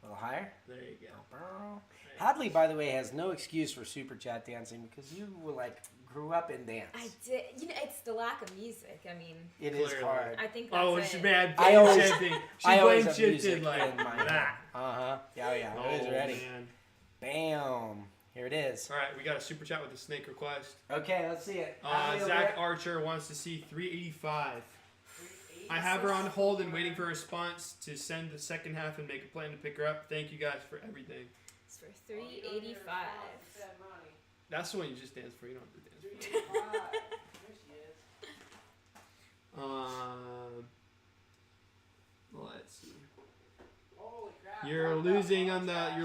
A little higher. There you go. Hadley, by the way, has no excuse for super chat dancing because you were grew up in dance. I did. You know, it's the lack of music. I mean, It is Clearly. hard. I think that's Oh, it. she man. I always- She I always blame have shifted music like in my that. Yeah. It is Oh, ready. man. Bam. Here it is. All right, we got a super chat with a snake request. Okay, let's see it. Hadley over Zach there. Archer wants to see 385. I have her on hold and waiting for a response to send the second half and make a plan to pick her up. Thank you guys for everything. It's for 385. That's the one you just danced for. You don't have to dance for. 385. There she is. Let's see. Holy crap. You're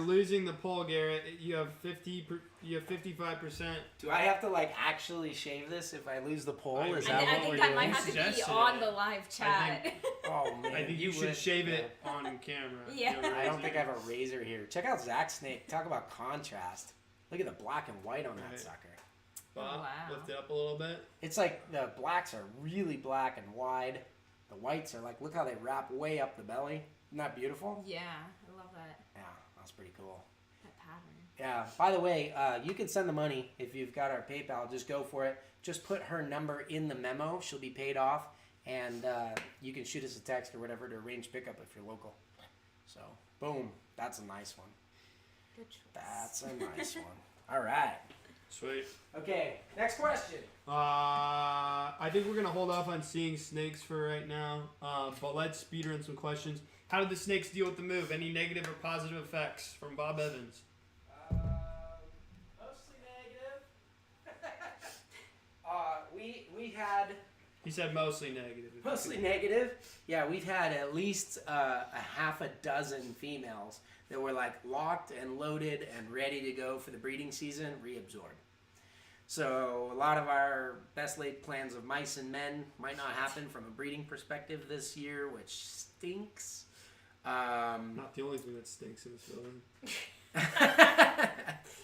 losing the poll, Garrett. You have 55%. Do I have to actually shave this if I lose the poll? Is I that what think we're that doing? might have to be Suggested on it. the live chat. Oh man. I think you should would- shave yeah. it on camera. Yeah. You have a I don't razor. think I have a razor here. Check out Zach's snake. Talk about contrast. Look at the black and white on that Right. sucker. Bob, Wow. lift it up a little bit. It's like the blacks are really black and wide. The whites are look how they wrap way up the belly. Isn't that beautiful? Yeah, I love that. Yeah, that's pretty cool. That pattern. Yeah. By the way, you can send the money if you've got our PayPal. Just go for it. Just put her number in the memo. She'll be paid off, and you can shoot us a text or whatever to arrange pickup if you're local. So, boom. That's a nice one. Good choice. That's a nice one. All right. Sweet. Okay. Next question. I think we're gonna hold off on seeing snakes for right now. But let's speed run some questions. How did the snakes deal with the move? Any negative or positive effects from Bob Evans? Mostly negative. We had He said mostly negative. mostly negative. Yeah, we've had at least a half a dozen females that were like locked and loaded and ready to go for the breeding season, reabsorbed. So a lot of our best laid plans of mice and men might not happen from a breeding perspective this year, which stinks. Not the only thing that stinks in this building.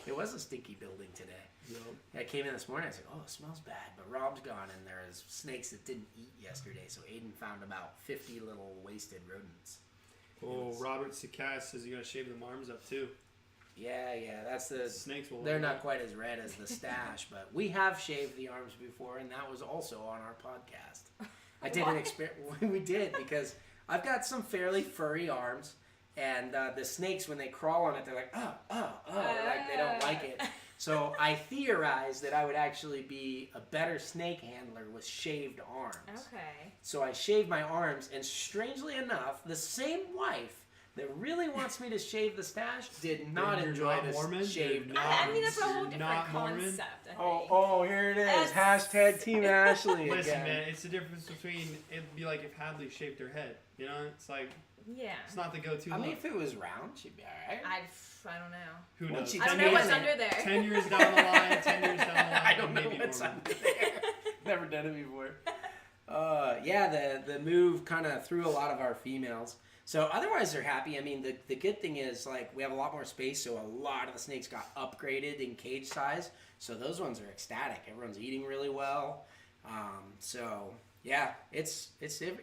It was a stinky building today. No. I came in this morning, I was like, oh, it smells bad. But Rob's gone, and there's snakes that didn't eat yesterday. So Aiden found about 50 little wasted rodents. Oh, Robert Sakas says you gotta shave them arms up too. Yeah, that's the... Snakes will. They're not quite as red as the stash, but we have shaved the arms before, and that was also on our podcast. I did an experiment. We did, because I've got some fairly furry arms, and the snakes, when they crawl on it, they're like, like they don't like it. So I theorized that I would actually be a better snake handler with shaved arms. Okay. So I shaved my arms, and strangely enough, the same wife that really wants me to shave the stash did not You're enjoy not this Mormon? shaved You're I arms. mean, that's a whole You're different not Mormon? concept, I think. Oh, here it is. Hashtag Team Ashley Listen, again. man, it's the difference between it'd be like if Hadley shaved her head. You know, it's like Yeah. it's not the go-to. I mean, look. if it was round, she'd be alright. I don't know. Who Once knows? you I don't 10 know years what's in. under there. 10 years down the line, 10 years down the line. I don't know maybe what's Mormon. under there. Never done it before. Yeah, the move kind of threw a lot of our females. So otherwise they're happy. I mean, the good thing is, like, we have a lot more space, so a lot of the snakes got upgraded in cage size. So those ones are ecstatic. Everyone's eating really well. So yeah, it's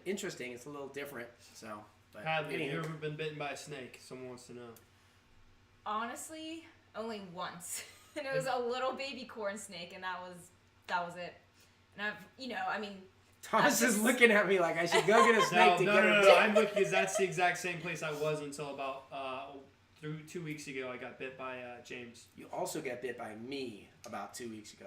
interesting. It's a little different. So, but Hadley, have anywho. you ever been bitten by a snake? Someone wants to know. Honestly, only once. And it was a little baby corn snake, and that was it. And Thomas is just- looking at me like I should go get a snake to No. get her. I'm looking because that's the exact same place I was until about 2 weeks ago. I got bit by James. You also got bit by me about 3 weeks ago.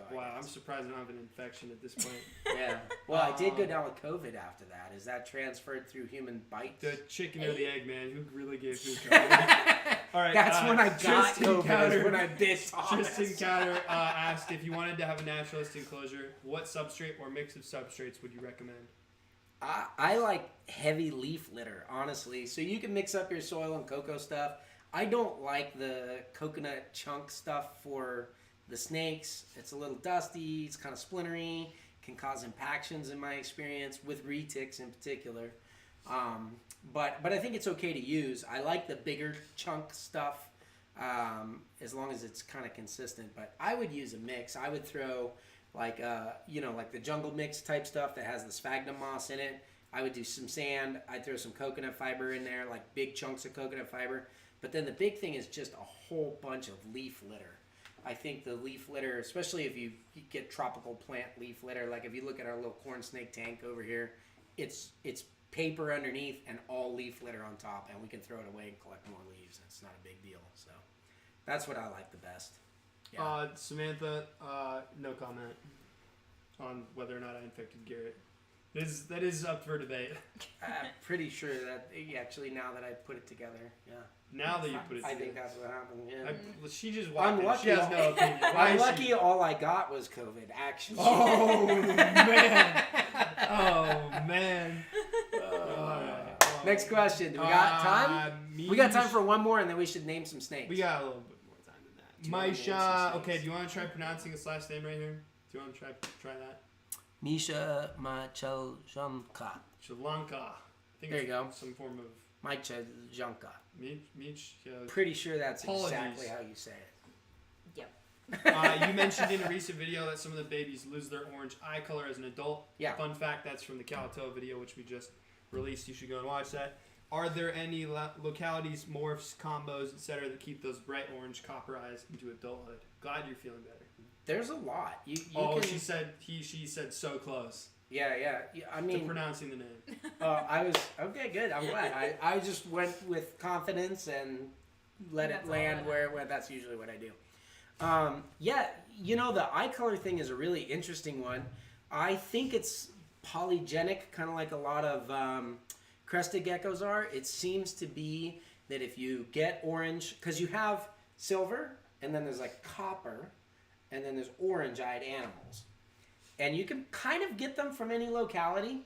I Wow, I'm guess. surprised I don't have an infection at this point. Yeah. Well, I did go down with COVID after that. Is that transferred through human bites? The chicken or the egg, man. Who really gave who COVID? All right. That's when I got Tristan COVID. Counter- Is when I bit Thomas. Tristan Counter asked if you wanted to have a naturalist enclosure, what substrate or mix of substrates would you recommend? I like heavy leaf litter, honestly. So you can mix up your soil and cocoa stuff. I don't like the coconut chunk stuff for the snakes. It's a little dusty. It's kind of splintery. Can cause impactions in my experience with retics in particular. But I think it's okay to use. I like the bigger chunk stuff as long as it's kind of consistent. But I would use a mix. I would throw like the jungle mix type stuff that has the sphagnum moss in it. I would do some sand. I'd throw some coconut fiber in there, like big chunks of coconut fiber. But then the big thing is just a whole bunch of leaf litter. I think the leaf litter, especially if you get tropical plant leaf litter, like if you look at our little corn snake tank over here, it's paper underneath and all leaf litter on top, and we can throw it away and collect more leaves. It's not a big deal. So that's what I like the best. Yeah. Samantha, no comment on whether or not I infected Garrett. That is up for debate. I'm pretty sure that actually now that I put it together, yeah. Now that you put it I together. think that's what happened. Yeah. She just I'm walked in. lucky. She has no opinion. Why I'm is she- lucky. All I got was COVID. Actually. Oh man! Oh man! Alright. Next question. Do we got time? We got time for one more, and then we should name some snakes. We got a little bit more time than that. Do you wanna name some Maisha. snakes? Okay, do you want to try pronouncing his last name right here? Do you want to try that? Misha Machaljanka. Sri Lanka. I think There it's you go. Some form of Machaljanka. Mich. Pretty sure that's Apologies. exactly how you say it. Yep. You mentioned in a recent video that some of the babies lose their orange eye color as an adult. Yeah. Fun fact, that's from the Calatoa video, which we just released. You should go and watch that. Are there any localities, morphs, combos, etc., that keep those bright orange copper eyes into adulthood? Glad you're feeling better. There's a lot. You Oh, can, she said so close yeah. I to mean, pronouncing the name. I was okay. Good. I'm glad. I just went with confidence and let That's it all I land know. where it went. That's usually what I do. Yeah, the eye color thing is a really interesting one. I think it's polygenic, kind of like a lot of crested geckos are, it seems to be that if you get orange, because you have silver, and then there's like copper, and then there's orange-eyed animals. And you can kind of get them from any locality.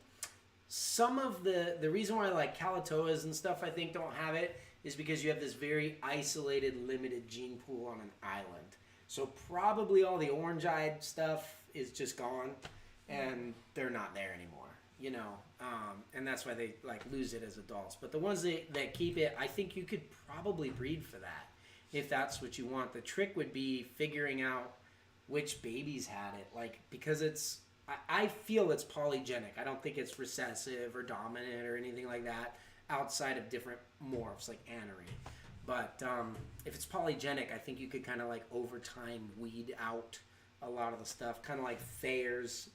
Some of the reason why like Kalatoas and stuff I think don't have it is because you have this very isolated, limited gene pool on an island. So probably all the orange-eyed stuff is just gone, and they're not there anymore, you know. And that's why they like lose it as adults. But the ones that keep it, I think you could probably breed for that if that's what you want. The trick would be figuring out which babies had it, like, because I feel it's polygenic. I don't think it's recessive or dominant or anything like that outside of different morphs like anery. But if it's polygenic, I think you could kind of like over time weed out a lot of the stuff, kind of like Thayer's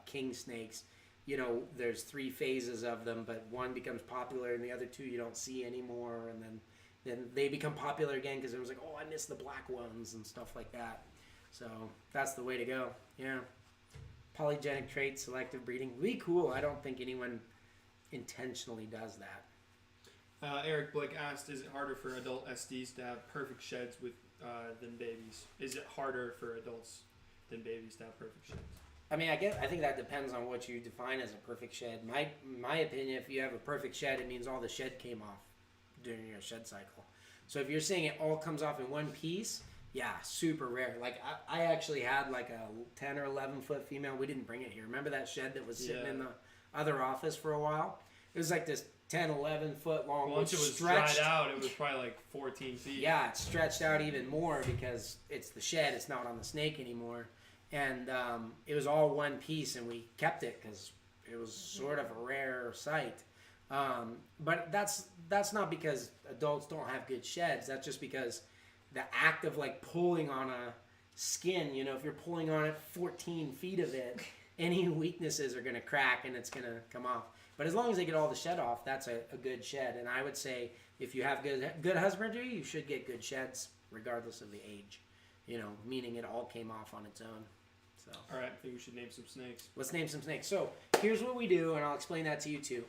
king snakes. You know, there's 3 phases of them, but one becomes popular and the other 2 you don't see anymore, and then they become popular again because it was like, oh, I miss the black ones and stuff like that. So that's the way to go. Yeah. Polygenic traits, selective breeding. Really cool. I don't think anyone intentionally does that. Eric Blick asked, is it harder for adult SDs to have perfect sheds than babies? Is it harder for adults than babies to have perfect sheds? I mean, I think that depends on what you define as a perfect shed. My opinion, if you have a perfect shed, it means all the shed came off during your shed cycle. So if you're saying it all comes off in one piece, yeah, super rare. Like I actually had like a 10 or 11 foot female. We didn't bring it here. Remember that shed that was sitting in the other office for a while? It was like this 10, 11 foot long. Once it was dried out, it was probably like 14 feet. Yeah, it stretched out even more because it's the shed. It's not on the snake anymore. And it was all one piece, and we kept it because it was sort of a rare sight. But that's not because adults don't have good sheds. That's just because the act of like pulling on a skin, you know, if you're pulling on it 14 feet of it, any weaknesses are going to crack and it's going to come off. But as long as they get all the shed off, that's a good shed. And I would say if you have good husbandry, you should get good sheds regardless of the age, you know, meaning it all came off on its own. So. All right, I think we should name some snakes. Let's name some snakes. So here's what we do, and I'll explain that to you too.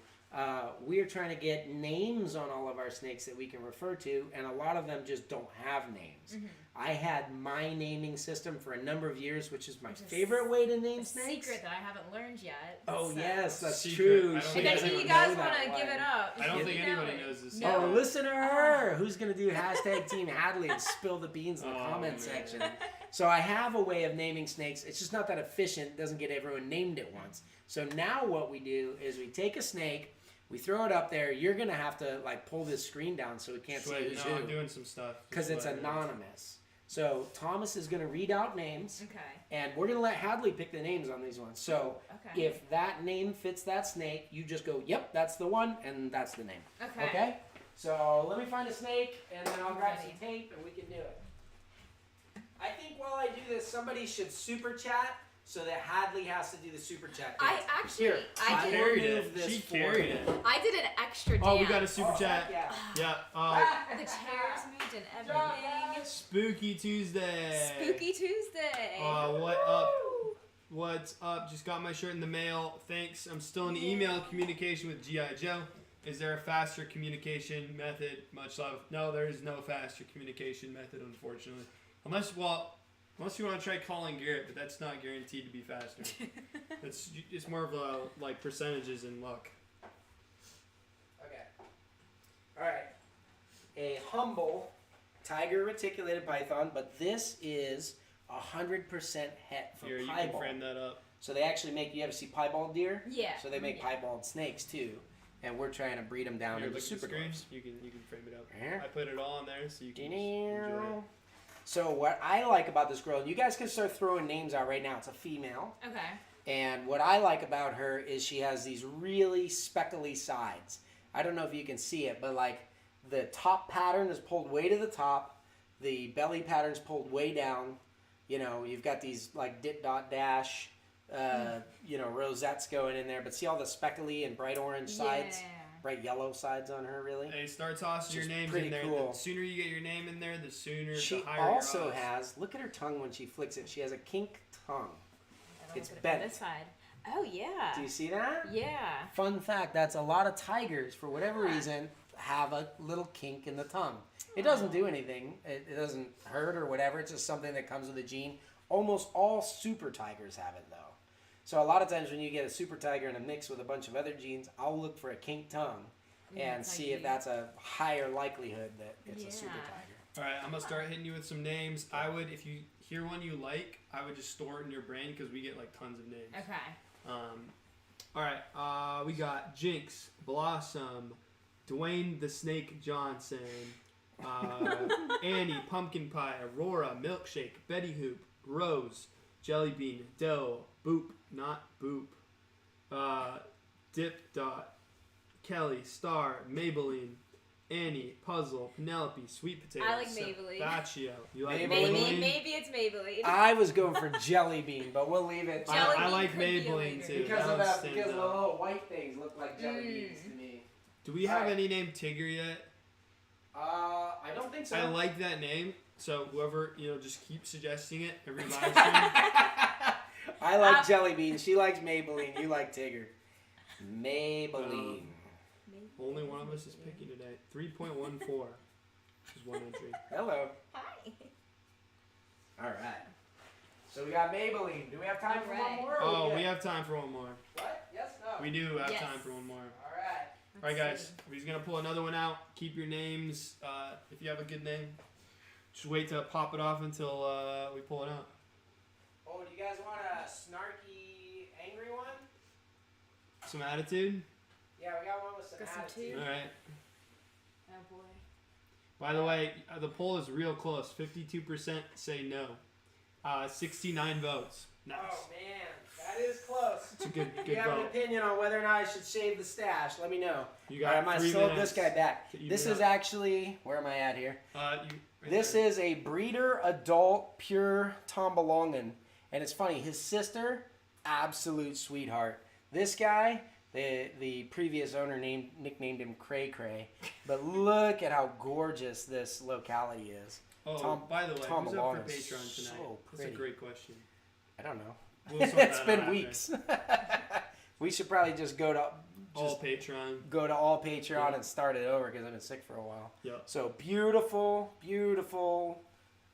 We are trying to get names on all of our snakes that we can refer to, and a lot of them just don't have names. Mm-hmm. I had my naming system for a number of years, which is my favorite way to name snakes. Secret that I haven't learned yet. Oh, so. yes, that's secret. true. I bet you guys want to give it up. I don't think anybody knows this. No. Oh, listen to her. Who's going to do hashtag Team Hadley and spill the beans in the comment section? So I have a way of naming snakes. It's just not that efficient. It doesn't get everyone named at once. So now what we do is we take a snake, we throw it up there. You're going to have to like pull this screen down so we can't see who's who. I'm doing some stuff. Because it's anonymous. So Thomas is going to read out names. Okay. And we're going to let Hadley pick the names on these ones. So if that name fits that snake, you just go, yep, that's the one, and that's the name. Okay? So let me find a snake, and then I'll grab some tape, and we can do it. I think while I do this, somebody should super chat so that Hadley has to do the super chat. I actually, I carried it. She carried it. I did an extra dance. Oh, we got a super chat. Yeah. The chairs moved and everything. Spooky Tuesday. Spooky Tuesday. What up? What's up? Just got my shirt in the mail. Thanks. I'm still in email communication with G.I. Joe. Is there a faster communication method? Much love. No, there is no faster communication method, unfortunately. Unless you want to try calling Garrett, but that's not guaranteed to be faster. It's more of a like percentages and luck. Okay. All right. A humble tiger reticulated python, but this is 100% het for Here, you piebald. can frame that up. So they actually make. You ever see piebald deer? Yeah. So they make piebald snakes too, and we're trying to breed them down into SUPERDWARFs. You can frame it up. Here. I put it all on there so you can enjoy it. So what I like about this girl, you guys can start throwing names out right now. It's a female. Okay. And what I like about her is she has these really speckly sides. I don't know if you can see it, but like the top pattern is pulled way to the top. The belly pattern's pulled way down. You know, you've got these like dit dot dash, you know, rosettes going in there. But see all the speckly and bright orange sides? Yeah. Bright yellow sides on her, really. Hey, start tossing your names pretty in there. cool. The sooner you get your name in there, the sooner, She the higher also your odds. has, look at her tongue when she flicks it. She has a kink tongue. It's Put it bent. on this side. Oh yeah. Do you see that? Yeah. Fun fact, that's a lot of tigers, for whatever reason, have a little kink in the tongue. It doesn't do anything. It doesn't hurt or whatever. It's just something that comes with a gene. Almost all super tigers have it, though. So a lot of times when you get a super tiger in a mix with a bunch of other genes, I'll look for a kink tongue and see if that's a higher likelihood that it's a super tiger. All right, I'm going to start hitting you with some names. I would, if you hear one you like, I would just store it in your brain because we get like tons of names. Okay. All right, we got Jinx, Blossom, Dwayne the Snake Johnson, Annie, Pumpkin Pie, Aurora, Milkshake, Betty Hoop, Rose, Jellybean, Doe, Boop, not Boop, Dip Dot, Kelly, Star, Maybelline, Annie, Puzzle, Penelope, Sweet Potato, I like Maybelline. Baccio. You like Maybelline? Maybelline? Maybe it's Maybelline. I was going for Jelly Bean, but we'll leave it. I Jellybean like could be a Maybelline leader. too. Because That of one that, stands because the out. little white things look like jelly beans to me. Do we have Alright. any named Tigger yet? I don't think so. I like that name. So whoever, just keep suggesting it every live stream. I like Jelly Bean. She likes Maybelline. You like Tigger. Maybelline. Only one of us is picking today. 3.14 is one entry. Hello. Hi. All right. So we got Maybelline. Do we have time for one Alright. more? or Oh, good? we have time for one more. What? Yes, no. We do have Yes. time for one more. All right. All right, guys. We're just gonna pull another one out. Keep your names. If you have a good name, just wait to pop it off until we pull it out. Oh, do you guys want a snarky, angry one? Some attitude. Yeah, we got one with some Got some attitude. All right. Oh boy. By the way, the poll is real close. 52% say no. 69 votes. Nice. Oh man, that is close. It's a good If you have an vote. opinion on whether or not I should shave the stash, let me know. You All right, got I'm gonna 3 slow minutes. this guy back. to even This it is up. actually, where am I at here? Right This there. is a breeder adult pure Tombalongan. And it's funny, his sister, absolute sweetheart. This guy, the previous owner nicknamed him Cray Cray. But look at how gorgeous this locality is. Oh, by the way, Tom who's up Malone for is Patreon tonight? so That's a pretty. great question. I don't know. We'll sort It's that been out after. weeks. We should probably just go to All Patreon. all Patreon Yeah. And start it over because I've been sick for a while. Yep. So beautiful, beautiful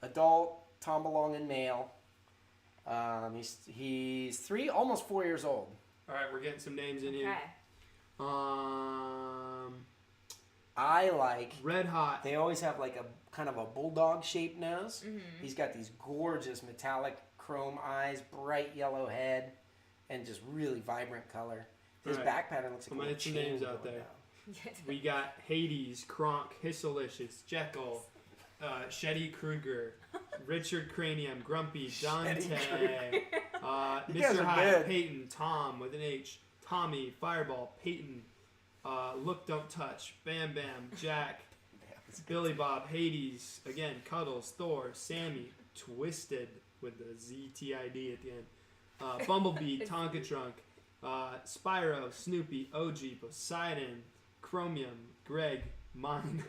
adult Tombalongan male. He's 3, almost 4 years old. All right, we're getting some names in Okay. here. I like. Red Hot. They always have like a kind of a bulldog shaped nose. Mm-hmm. He's got these gorgeous metallic chrome eyes, bright yellow head, and just really vibrant color. His Alright. back pattern looks like I'm a gonna little hit some chain names out going there. down. We got Hades, Kronk, Hissalicious, Jekyll, Shetty Kruger, Richard Cranium, Grumpy, Dante, You guys Mr. are High, good. Peyton, Tom with an H, Tommy, Fireball, Peyton, Look Don't Touch, Bam Bam, Jack, Billy Bob, Hades, again, Cuddles, Thor, Sammy, Twisted with the ZTID at the end, Bumblebee, Tonka Trunk, Spyro, Snoopy, OG, Poseidon, Chromium, Greg, Mine,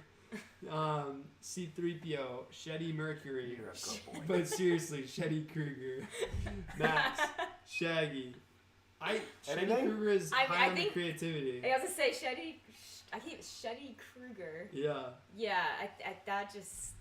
C3PO, Shetty Mercury, You're a good boy. but seriously, Shetty Kruger, Max, Shaggy. Shetty Anything? Kruger is I high on the think- creativity. I was gonna say I keep Shetty Kruger. Yeah, Yeah, that just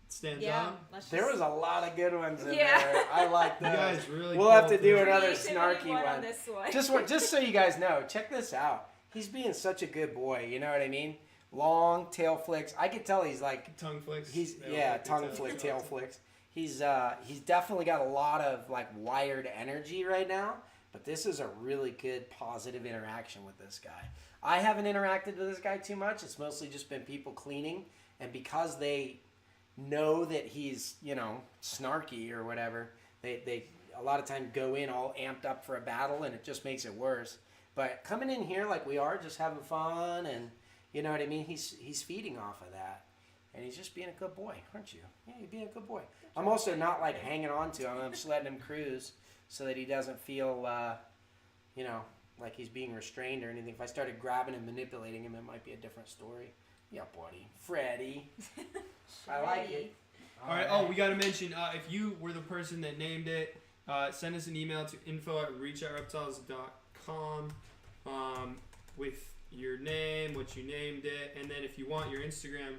stands yeah. out. Let's There just, was a lot of good ones in Yeah. there. I like You those. guys really. We'll have to pulled do through. another creativity snarky won one. on this one. Just so you guys know, check this out. He's being such a good boy. You know what I mean? Long tail flicks. I could tell he's like Tongue flicks. he's They all yeah like the tongue flick, tail flicks. flicks. He's definitely got a lot of like wired energy right now. But this is a really good positive interaction with this guy. I haven't interacted with this guy too much. It's mostly just been people cleaning, and because they know that he's snarky or whatever, they a lot of times go in all amped up for a battle, and it just makes it worse. But coming in here like we are, just having fun, and you know what I mean, he's feeding off of that, and he's just being a good boy, aren't you? Yeah, you're being a good boy. I'm also not like hanging on to him. I'm just letting him cruise so that he doesn't feel like he's being restrained or anything. If I started grabbing and manipulating him, it might be a different story. Yeah, buddy, Freddy. I like it. All right. Oh, we got to mention if you were the person that named it, send us an email to info@reachoutreptiles.com with your name, what you named it, and then if you want your Instagram,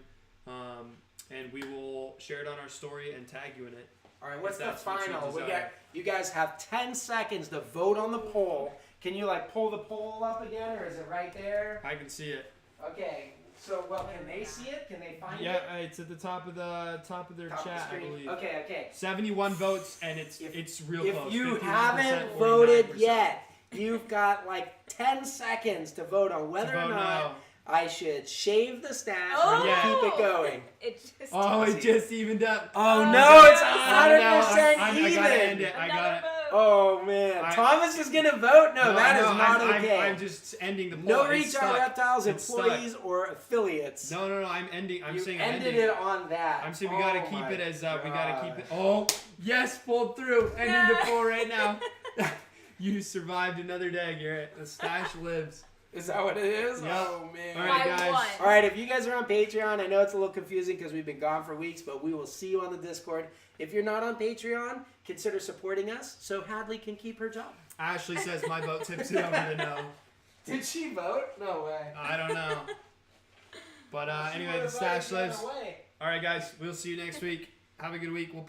and we will share it on our story and tag you in it. All right, what's the that's what you final? desire. You guys have 10 seconds to vote on the poll. Can you like pull the poll up again, or is it right there? I can see it. Okay. So, well, can they see it? Can they find it? Yeah, it's at the top of their Top of the chat, I screen. believe. Okay. 71 votes, and it's real close. If you 51%, haven't 49%. voted yet, you've got like 10 seconds to vote on whether To or vote not now. I should shave the stash Oh! or keep it going. It just. Oh, it just evened up. Oh Oh, no, it's no. 100% I even. gotta end it. I Another got it. vote. Oh man, I- Thomas is gonna vote. No, that is not okay. I'm just ending the poll. No It's Reach Out stuck. Reptiles It's stuck. employees or affiliates. No, I'm ending. I'm you saying I'm ended ending. it on that. I'm saying we gotta Oh keep my it as we gotta keep it. God. Oh yes, pulled through. Ending the No. poll right now. You survived another day, Garrett. The stash lives. Is that what it is? Yep. Oh man. All right, I guys. won. All right, if you guys are on Patreon, I know it's a little confusing because we've been gone for weeks, but we will see you on the Discord. If you're not on Patreon, consider supporting us so Hadley can keep her job. Ashley says my vote tips it over to no. Did she vote? No way. I don't know. But She anyway, would've the stash voted the other lives. way. All right, guys. We'll see you next week. Have a good week. We'll put